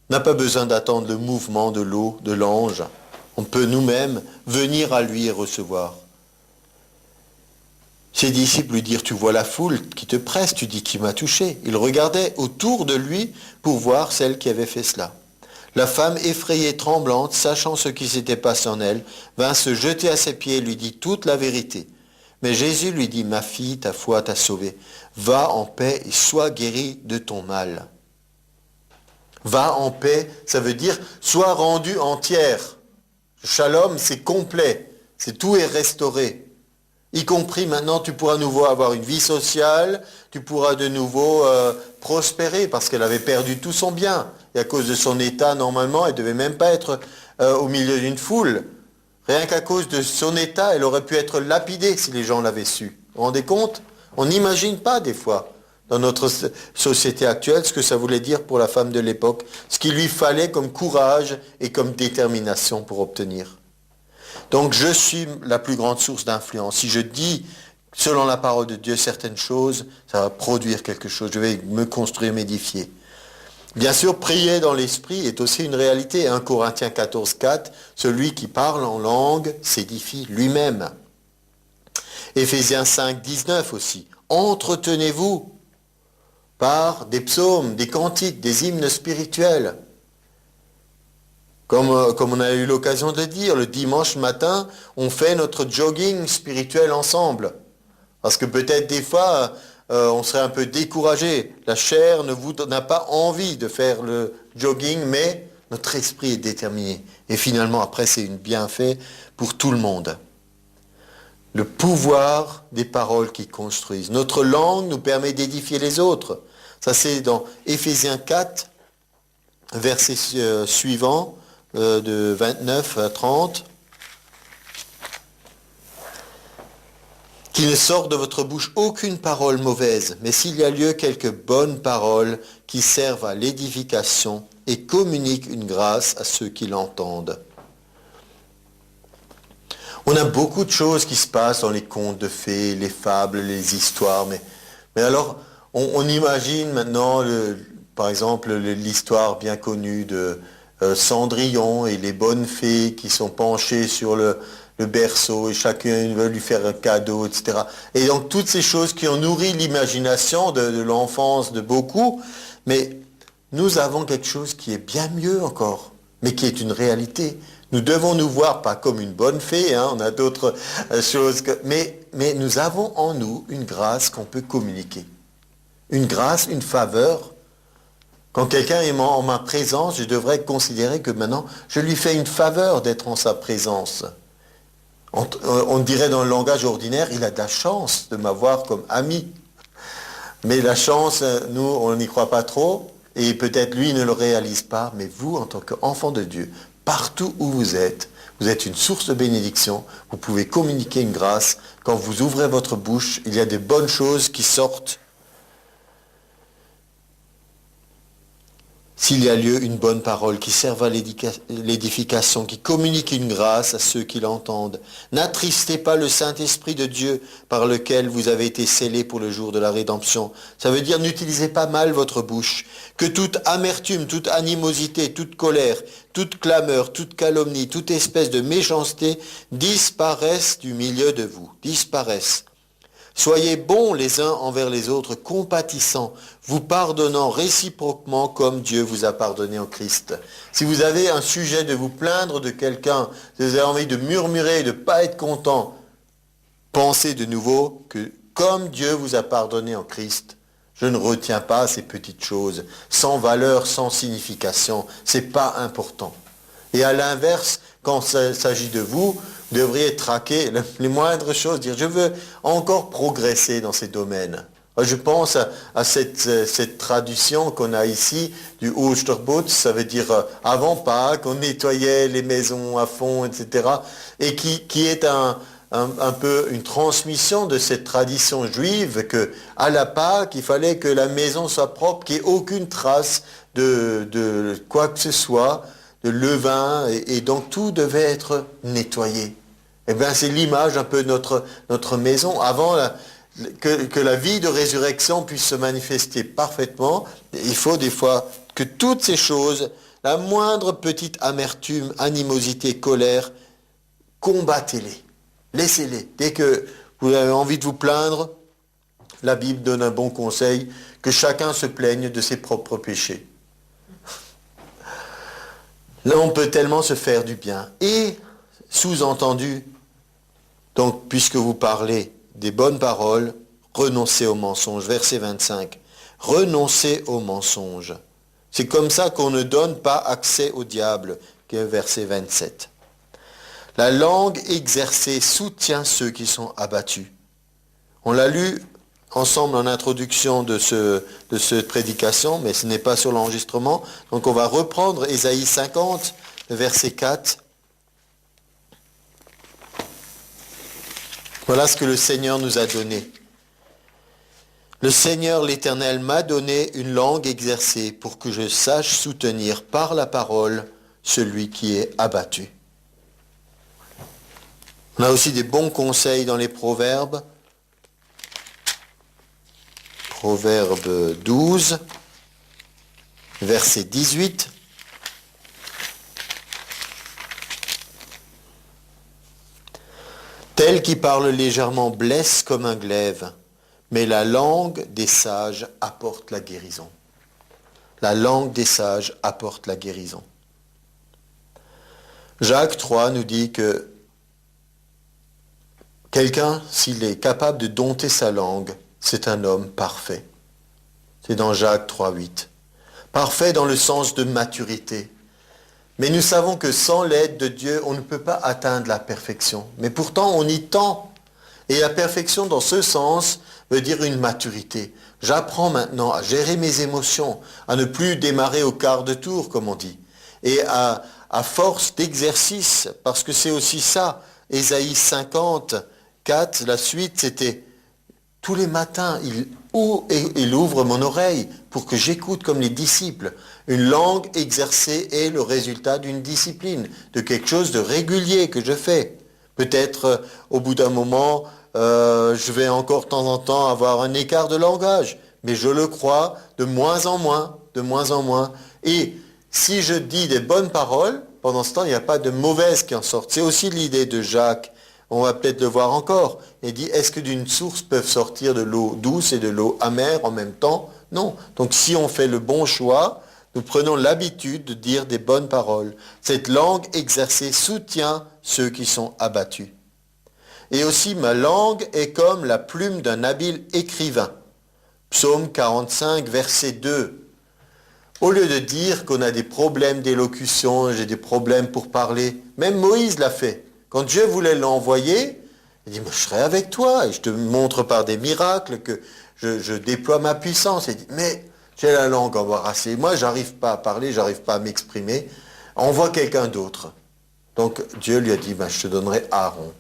On n'a pas besoin d'attendre le mouvement de l'eau, de l'ange. On peut nous-mêmes venir à lui et recevoir. Ses disciples lui dirent, tu vois la foule qui te presse, tu dis qui m'a touché. Il regardait autour de lui pour voir celle qui avait fait cela. La femme, effrayée, tremblante, sachant ce qui s'était passé en elle, vint se jeter à ses pieds et lui dit toute la vérité. Mais Jésus lui dit, ma fille, ta foi t'a sauvée. Va en paix et sois guérie de ton mal. Va en paix, ça veut dire sois rendue entière. Le shalom, c'est complet, tout est restauré. Y compris maintenant, tu pourras à nouveau avoir une vie sociale, tu pourras de nouveau prospérer parce qu'elle avait perdu tout son bien. Et à cause de son état, normalement, elle ne devait même pas être au milieu d'une foule. Rien qu'à cause de son état, elle aurait pu être lapidée si les gens l'avaient su. Vous vous rendez compte? On n'imagine pas des fois, dans notre société actuelle, ce que ça voulait dire pour la femme de l'époque, ce qu'il lui fallait comme courage et comme détermination pour obtenir. Donc je suis la plus grande source d'influence. Si je dis, selon la parole de Dieu, certaines choses, ça va produire quelque chose. Je vais me construire, m'édifier. Bien sûr, prier dans l'esprit est aussi une réalité. 1 Corinthiens 14, 4, celui qui parle en langue s'édifie lui-même. Éphésiens 5, 19 aussi. Entretenez-vous par des psaumes, des cantiques, des hymnes spirituels. Comme on a eu l'occasion de le dire, le dimanche matin, on fait notre jogging spirituel ensemble. Parce que peut-être des fois, on serait un peu découragé. La chair n'a pas envie de faire le jogging, mais notre esprit est déterminé. Et finalement, après, c'est un bienfait pour tout le monde. Le pouvoir des paroles qui construisent. Notre langue nous permet d'édifier les autres. Ça, c'est dans Éphésiens 4, verset suivant, de 29 à 30. Qu'il ne sorte de votre bouche aucune parole mauvaise, mais s'il y a lieu quelques bonnes paroles qui servent à l'édification et communiquent une grâce à ceux qui l'entendent. On a beaucoup de choses qui se passent dans les contes de fées, les fables, les histoires, mais alors on imagine maintenant, par exemple, l'histoire bien connue de Cendrillon et les bonnes fées qui sont penchées sur le berceau et chacun veut lui faire un cadeau, etc. Et donc toutes ces choses qui ont nourri l'imagination de l'enfance de beaucoup, mais nous avons quelque chose qui est bien mieux encore, mais qui est une réalité. Nous devons nous voir pas comme une bonne fée, hein, on a d'autres choses, mais nous avons en nous une grâce qu'on peut communiquer. Une grâce, une faveur. Quand quelqu'un est en ma présence, je devrais considérer que maintenant, je lui fais une faveur d'être en sa présence. On dirait dans le langage ordinaire, il a de la chance de m'avoir comme ami. Mais la chance, nous, on n'y croit pas trop, et peut-être lui ne le réalise pas, mais vous, en tant qu'enfant de Dieu, partout où vous êtes une source de bénédiction, vous pouvez communiquer une grâce. Quand vous ouvrez votre bouche, il y a des bonnes choses qui sortent. S'il y a lieu, une bonne parole qui serve à l'édification, qui communique une grâce à ceux qui l'entendent. N'attristez pas le Saint-Esprit de Dieu par lequel vous avez été scellés pour le jour de la rédemption. Ça veut dire n'utilisez pas mal votre bouche. Que toute amertume, toute animosité, toute colère, toute clameur, toute calomnie, toute espèce de méchanceté disparaissent du milieu de vous. Disparaissent. Soyez bons les uns envers les autres, compatissants, vous pardonnant réciproquement comme Dieu vous a pardonné en Christ. Si vous avez un sujet de vous plaindre de quelqu'un, si vous avez envie de murmurer, de ne pas être content, pensez de nouveau que comme Dieu vous a pardonné en Christ, je ne retiens pas ces petites choses, sans valeur, sans signification, c'est pas important. Et à l'inverse, quand il s'agit de vous, vous devriez traquer les moindres choses, dire je veux encore progresser dans ces domaines. Je pense à cette tradition qu'on a ici du Osterboot, ça veut dire avant Pâques, on nettoyait les maisons à fond, etc. Et qui est un peu une transmission de cette tradition juive que à la Pâques, il fallait que la maison soit propre, qu'il n'y ait aucune trace de quoi que ce soit, levain, et donc tout devait être nettoyé. Eh bien, c'est l'image un peu de notre maison. Avant que la vie de résurrection puisse se manifester parfaitement, il faut des fois que toutes ces choses, la moindre petite amertume, animosité, colère, combattez-les. Laissez-les. Dès que vous avez envie de vous plaindre, la Bible donne un bon conseil, que chacun se plaigne de ses propres péchés. Là, on peut tellement se faire du bien. Et, sous-entendu, donc, puisque vous parlez des bonnes paroles, renoncez au mensonge. Verset 25. Renoncez au mensonge. C'est comme ça qu'on ne donne pas accès au diable, qui est verset 27. La langue exercée soutient ceux qui sont abattus. On l'a lu ensemble en introduction de cette prédication, mais ce n'est pas sur l'enregistrement. Donc on va reprendre Ésaïe 50, verset 4. Voilà ce que le Seigneur nous a donné. Le Seigneur l'Éternel m'a donné une langue exercée pour que je sache soutenir par la parole celui qui est abattu. On a aussi des bons conseils dans les proverbes. Proverbe 12, verset 18. Tel qui parle légèrement blesse comme un glaive, mais la langue des sages apporte la guérison. La langue des sages apporte la guérison. Jacques 3 nous dit que quelqu'un, s'il est capable de dompter sa langue, c'est un homme parfait. C'est dans Jacques 3, 8. Parfait dans le sens de maturité. Mais nous savons que sans l'aide de Dieu, on ne peut pas atteindre la perfection. Mais pourtant, on y tend. Et la perfection, dans ce sens, veut dire une maturité. J'apprends maintenant à gérer mes émotions, à ne plus démarrer au quart de tour, comme on dit. Et à force d'exercice, parce que c'est aussi ça. Ésaïe 50, 4, la suite, c'était tous les matins, il ouvre mon oreille pour que j'écoute comme les disciples. Une langue exercée est le résultat d'une discipline, de quelque chose de régulier que je fais. Peut-être au bout d'un moment, je vais encore de temps en temps avoir un écart de langage, mais je le crois de moins en moins, de moins en moins. Et si je dis des bonnes paroles, pendant ce temps, il n'y a pas de mauvaises qui en sortent. C'est aussi l'idée de Jacques. On va peut-être le voir encore. Il dit, est-ce que d'une source peuvent sortir de l'eau douce et de l'eau amère en même temps? Non. Donc si on fait le bon choix, nous prenons l'habitude de dire des bonnes paroles. Cette langue exercée soutient ceux qui sont abattus. Et aussi, ma langue est comme la plume d'un habile écrivain. Psaume 45, verset 2. Au lieu de dire qu'on a des problèmes d'élocution, j'ai des problèmes pour parler, même Moïse l'a fait. Quand Dieu voulait l'envoyer, il dit, je serai avec toi et je te montre par des miracles que je déploie ma puissance. Il dit, mais j'ai la langue embarrassée. Moi, j'arrive pas à parler, j'arrive pas à m'exprimer. Envoie quelqu'un d'autre. Donc Dieu lui a dit, je te donnerai Aaron.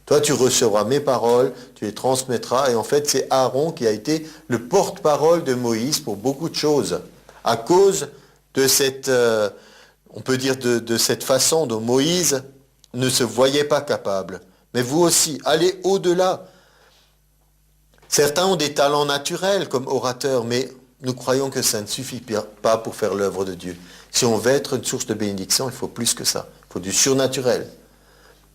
Toi, tu recevras mes paroles, tu les transmettras. Et en fait, c'est Aaron qui a été le porte-parole de Moïse pour beaucoup de choses. À cause de cette, on peut dire de cette façon dont Moïse ne se voyait pas capable. Mais vous aussi, allez au-delà. Certains ont des talents naturels comme orateurs, mais nous croyons que ça ne suffit pas pour faire l'œuvre de Dieu. Si on veut être une source de bénédiction, il faut plus que ça. Il faut du surnaturel.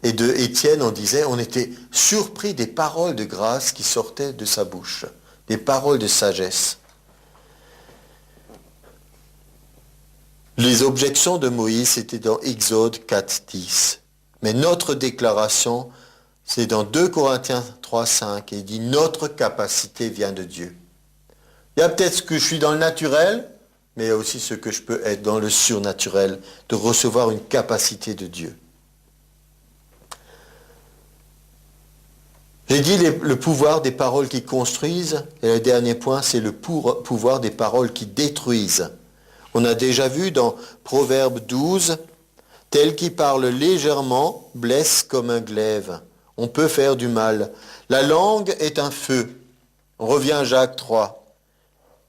Et de Étienne, on disait, on était surpris des paroles de grâce qui sortaient de sa bouche, des paroles de sagesse. Les objections de Moïse, c'était dans Exode 4, 10. Mais notre déclaration, c'est dans 2 Corinthiens 3, 5. Et il dit, notre capacité vient de Dieu. Il y a peut-être ce que je suis dans le naturel, mais il y a aussi ce que je peux être dans le surnaturel, de recevoir une capacité de Dieu. J'ai dit le pouvoir des paroles qui construisent, et le dernier point, c'est le pouvoir des paroles qui détruisent. On a déjà vu dans Proverbe 12, tel qui parle légèrement blesse comme un glaive. On peut faire du mal. La langue est un feu. On revient à Jacques 3.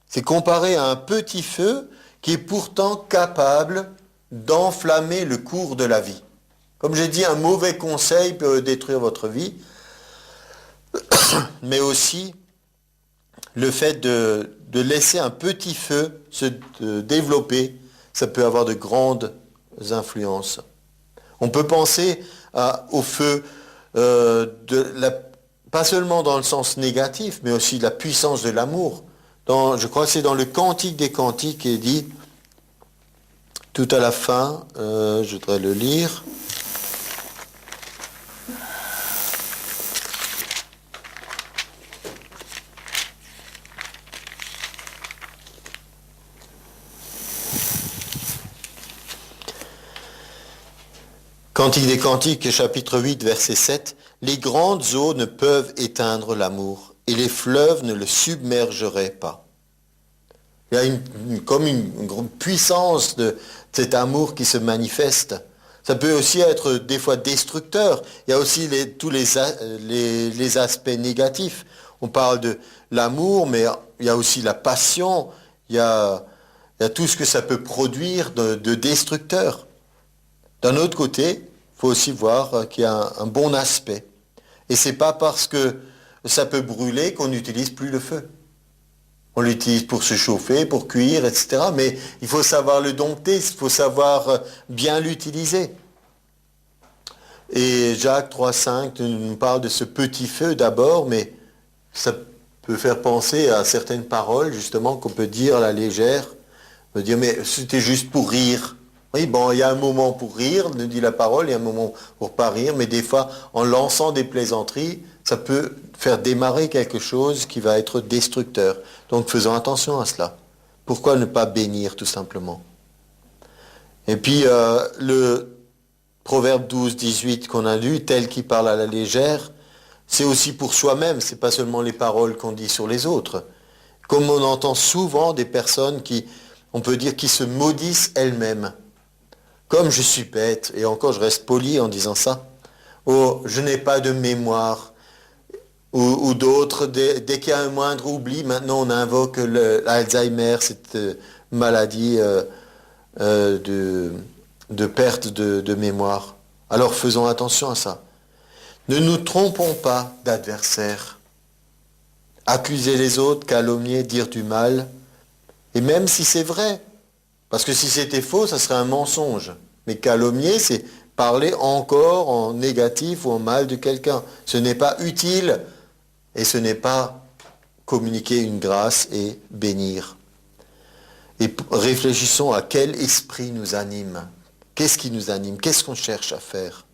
C'est comparé à un petit feu qui est pourtant capable d'enflammer le cours de la vie. Comme j'ai dit, un mauvais conseil peut détruire votre vie, mais aussi le fait de laisser un petit feu se développer, ça peut avoir de grandes influences. On peut penser au feu, pas seulement dans le sens négatif, mais aussi de la puissance de l'amour. Je crois que c'est dans le Cantique des Cantiques qui est dit, tout à la fin, je voudrais le lire. Cantique des Cantiques, chapitre 8, verset 7. Les grandes eaux ne peuvent éteindre l'amour, et les fleuves ne le submergeraient pas. Il y a comme une grande puissance de cet amour qui se manifeste. Ça peut aussi être des fois destructeur. Il y a aussi tous les aspects négatifs. On parle de l'amour, mais il y a aussi la passion. Il y a tout ce que ça peut produire de destructeur. D'un autre côté, il faut aussi voir qu'il y a un bon aspect. Et c'est pas parce que ça peut brûler qu'on n'utilise plus le feu. On l'utilise pour se chauffer, pour cuire, etc. Mais il faut savoir le dompter, il faut savoir bien l'utiliser. Et Jacques 3,5 nous parle de ce petit feu d'abord, mais ça peut faire penser à certaines paroles, justement, qu'on peut dire à la légère. On peut dire, mais c'était juste pour rire. Oui, bon, il y a un moment pour rire, nous dit la parole, il y a un moment pour pas rire, mais des fois, en lançant des plaisanteries, ça peut faire démarrer quelque chose qui va être destructeur. Donc faisons attention à cela. Pourquoi ne pas bénir tout simplement? Et puis le Proverbe 12, 18 qu'on a lu, tel qui parle à la légère, c'est aussi pour soi-même, c'est pas seulement les paroles qu'on dit sur les autres. Comme on entend souvent des personnes qui, on peut dire, qui se maudissent elles-mêmes. Comme je suis bête, et encore je reste poli en disant ça, oh, je n'ai pas de mémoire, ou d'autres, dès qu'il y a un moindre oubli, maintenant on invoque l'Alzheimer, cette maladie de perte de mémoire. Alors faisons attention à ça. Ne nous trompons pas d'adversaires. Accuser les autres, calomnier, dire du mal, et même si c'est vrai, parce que si c'était faux, ça serait un mensonge. Mais calomnier, c'est parler encore en négatif ou en mal de quelqu'un. Ce n'est pas utile et ce n'est pas communiquer une grâce et bénir. Et réfléchissons à quel esprit nous anime. Qu'est-ce qui nous anime? Qu'est-ce qu'on cherche à faire?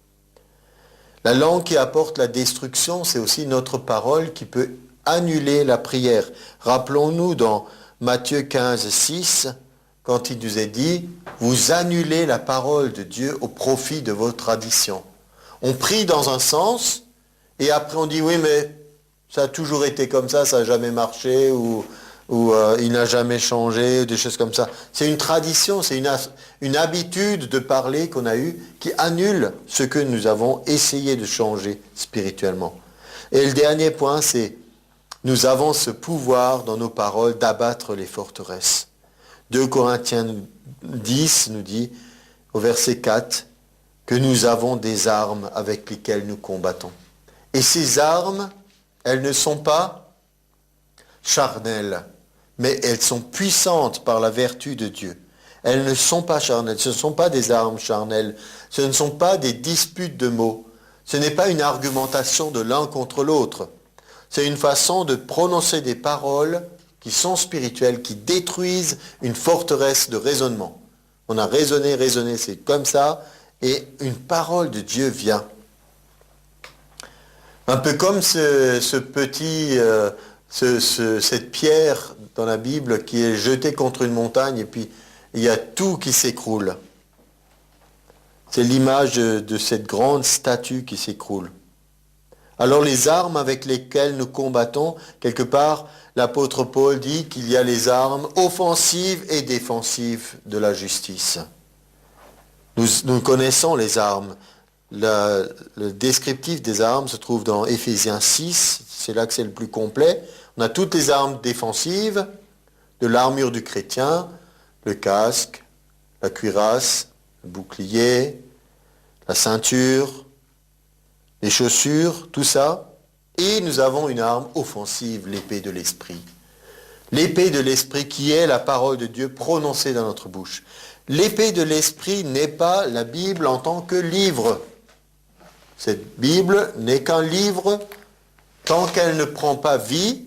La langue qui apporte la destruction, c'est aussi notre parole qui peut annuler la prière. Rappelons-nous dans Matthieu 15, 6, quand il nous est dit, vous annulez la parole de Dieu au profit de vos traditions. On prie dans un sens, et après on dit, oui, mais ça a toujours été comme ça n'a jamais marché, ou il n'a jamais changé, des choses comme ça. C'est une tradition, c'est une habitude de parler qu'on a eue qui annule ce que nous avons essayé de changer spirituellement. Et le dernier point, c'est, nous avons ce pouvoir dans nos paroles d'abattre les forteresses. 2 Corinthiens 10 nous dit, au verset 4, que nous avons des armes avec lesquelles nous combattons. Et ces armes, elles ne sont pas charnelles, mais elles sont puissantes par la vertu de Dieu. Elles ne sont pas charnelles, ce ne sont pas des armes charnelles, ce ne sont pas des disputes de mots, ce n'est pas une argumentation de l'un contre l'autre. C'est une façon de prononcer des paroles qui sont spirituelles, qui détruisent une forteresse de raisonnement. On a raisonné, c'est comme ça, et une parole de Dieu vient. Un peu comme cette pierre dans la Bible qui est jetée contre une montagne, et puis il y a tout qui s'écroule. C'est l'image de cette grande statue qui s'écroule. Alors les armes avec lesquelles nous combattons, quelque part, l'apôtre Paul dit qu'il y a les armes offensives et défensives de la justice. Nous connaissons les armes. Le descriptif des armes se trouve dans Éphésiens 6, c'est là que c'est le plus complet. On a toutes les armes défensives, de l'armure du chrétien, le casque, la cuirasse, le bouclier, la ceinture, les chaussures, tout ça. Et nous avons une arme offensive, l'épée de l'esprit. L'épée de l'esprit qui est la parole de Dieu prononcée dans notre bouche. L'épée de l'esprit n'est pas la Bible en tant que livre. Cette Bible n'est qu'un livre tant qu'elle ne prend pas vie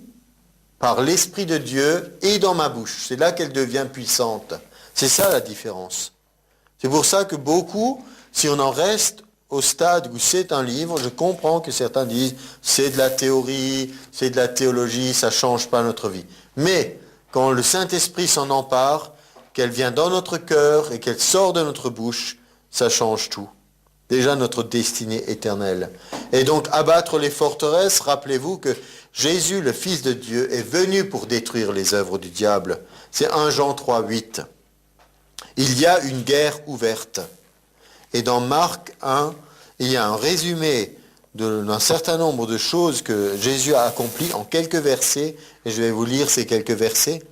par l'Esprit de Dieu et dans ma bouche. C'est là qu'elle devient puissante. C'est ça la différence. C'est pour ça que beaucoup, si on en reste au stade où c'est un livre, je comprends que certains disent c'est de la théorie, c'est de la théologie, ça ne change pas notre vie. Mais quand le Saint-Esprit s'en empare, qu'elle vient dans notre cœur et qu'elle sort de notre bouche, ça change tout. Déjà notre destinée éternelle. Et donc abattre les forteresses, rappelez-vous que Jésus, le Fils de Dieu, est venu pour détruire les œuvres du diable. C'est 1 Jean 3, 8. Il y a une guerre ouverte. Et dans Marc 1, il y a un résumé d'un certain nombre de choses que Jésus a accomplies en quelques versets. Et je vais vous lire ces quelques versets.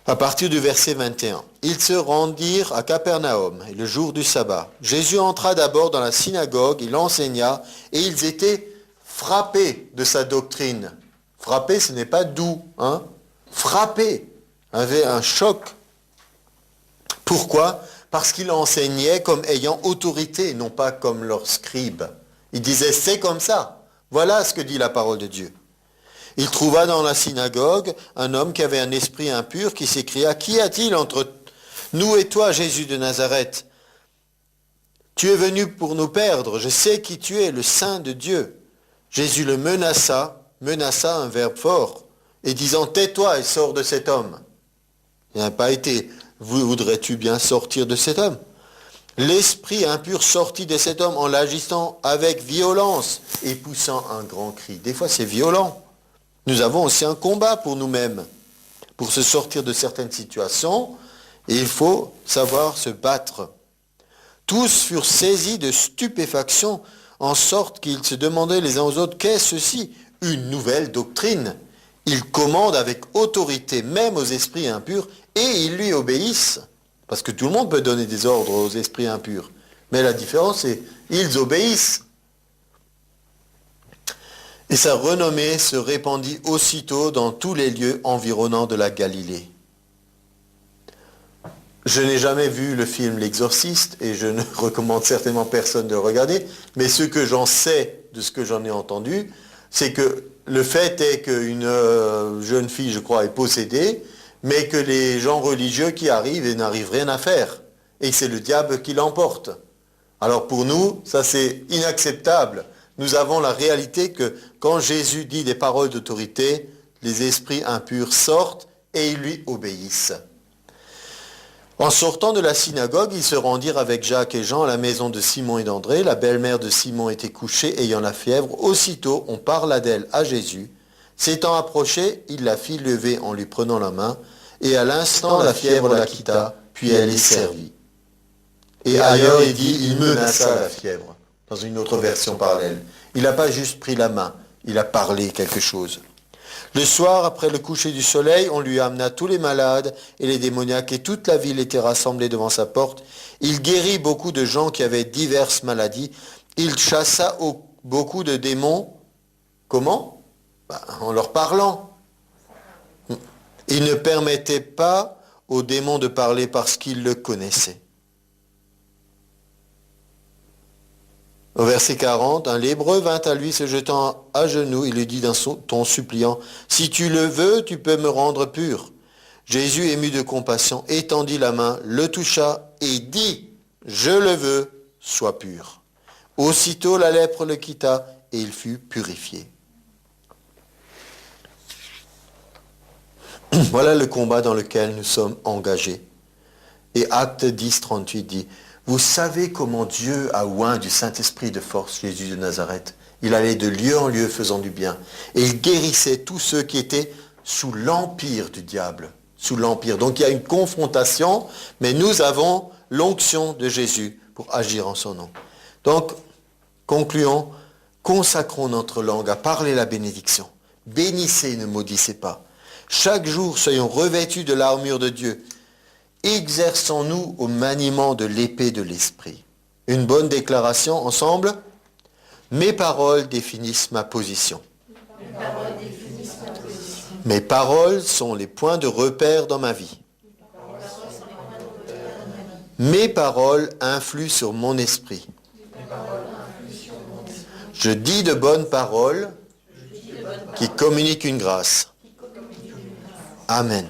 À partir du verset 21. Ils se rendirent à Capernaum, le jour du sabbat. Jésus entra d'abord dans la synagogue, il enseigna, et ils étaient frappés de sa doctrine. Frappés, ce n'est pas doux, hein? Frappés, avait un choc. Pourquoi? Parce qu'il enseignait comme ayant autorité, non pas comme leurs scribes. Il disait, c'est comme ça. Voilà ce que dit la parole de Dieu. Il trouva dans la synagogue un homme qui avait un esprit impur qui s'écria, « Qu'y a-t-il entre nous et toi, Jésus de Nazareth? Tu es venu pour nous perdre, je sais qui tu es, le Saint de Dieu. » Jésus le menaça, un verbe fort, et disant, « Tais-toi et sors de cet homme. » Il n'a pas été, « Voudrais-tu bien sortir de cet homme ?» L'esprit impur sortit de cet homme en l'agissant avec violence et poussant un grand cri. Des fois, c'est violent. Nous avons aussi un combat pour nous-mêmes. Pour se sortir de certaines situations, et il faut savoir se battre. Tous furent saisis de stupéfaction, en sorte qu'ils se demandaient les uns aux autres, qu'est ceci? Une nouvelle doctrine. Ils commandent avec autorité même aux esprits impurs, et ils lui obéissent. Parce que tout le monde peut donner des ordres aux esprits impurs. Mais la différence, c'est ils obéissent. Et sa renommée se répandit aussitôt dans tous les lieux environnants de la Galilée. Je n'ai jamais vu le film L'Exorciste et je ne recommande certainement personne de le regarder, mais ce que j'en sais de ce que j'en ai entendu, c'est que le fait est qu'une jeune fille, je crois, est possédée, mais que les gens religieux qui arrivent et n'arrivent rien à faire, et que c'est le diable qui l'emporte. Alors pour nous, ça c'est inacceptable. Nous avons la réalité que quand Jésus dit des paroles d'autorité, les esprits impurs sortent et ils lui obéissent. En sortant de la synagogue, ils se rendirent avec Jacques et Jean à la maison de Simon et d'André. La belle-mère de Simon était couchée, ayant la fièvre. Aussitôt, on parla d'elle à Jésus. S'étant approché, il la fit lever en lui prenant la main, et à l'instant la fièvre la quitta, puis elle est servie. Et ailleurs, il dit, il menaça la fièvre. Dans une autre version parallèle. Il n'a pas juste pris la main, il a parlé quelque chose. Le soir, après le coucher du soleil, on lui amena tous les malades et les démoniaques, et toute la ville était rassemblée devant sa porte. Il guérit beaucoup de gens qui avaient diverses maladies. Il chassa beaucoup de démons. Comment? En leur parlant. Il ne permettait pas aux démons de parler parce qu'ils le connaissaient. Au verset 40, un lépreux vint à lui se jetant à genoux, il lui dit d'un ton suppliant, « Si tu le veux, tu peux me rendre pur. » Jésus, ému de compassion, étendit la main, le toucha et dit, « Je le veux, sois pur. » Aussitôt la lèpre le quitta et il fut purifié. Voilà le combat dans lequel nous sommes engagés. Et Acte 10, 38 dit, vous savez comment Dieu a oint du Saint-Esprit de force Jésus de Nazareth. Il allait de lieu en lieu faisant du bien. Et il guérissait tous ceux qui étaient sous l'empire du diable. Sous l'empire. Donc il y a une confrontation, mais nous avons l'onction de Jésus pour agir en son nom. Donc, concluons, consacrons notre langue à parler la bénédiction. Bénissez, ne maudissez pas. Chaque jour, soyons revêtus de l'armure de Dieu. exerçons-nous au maniement de l'épée de l'esprit. Une bonne déclaration ensemble. Mes paroles définissent ma position. Mes paroles sont les points de repère dans ma vie. Mes paroles influent sur mon esprit. Je dis de bonnes paroles qui communiquent une grâce. Amen.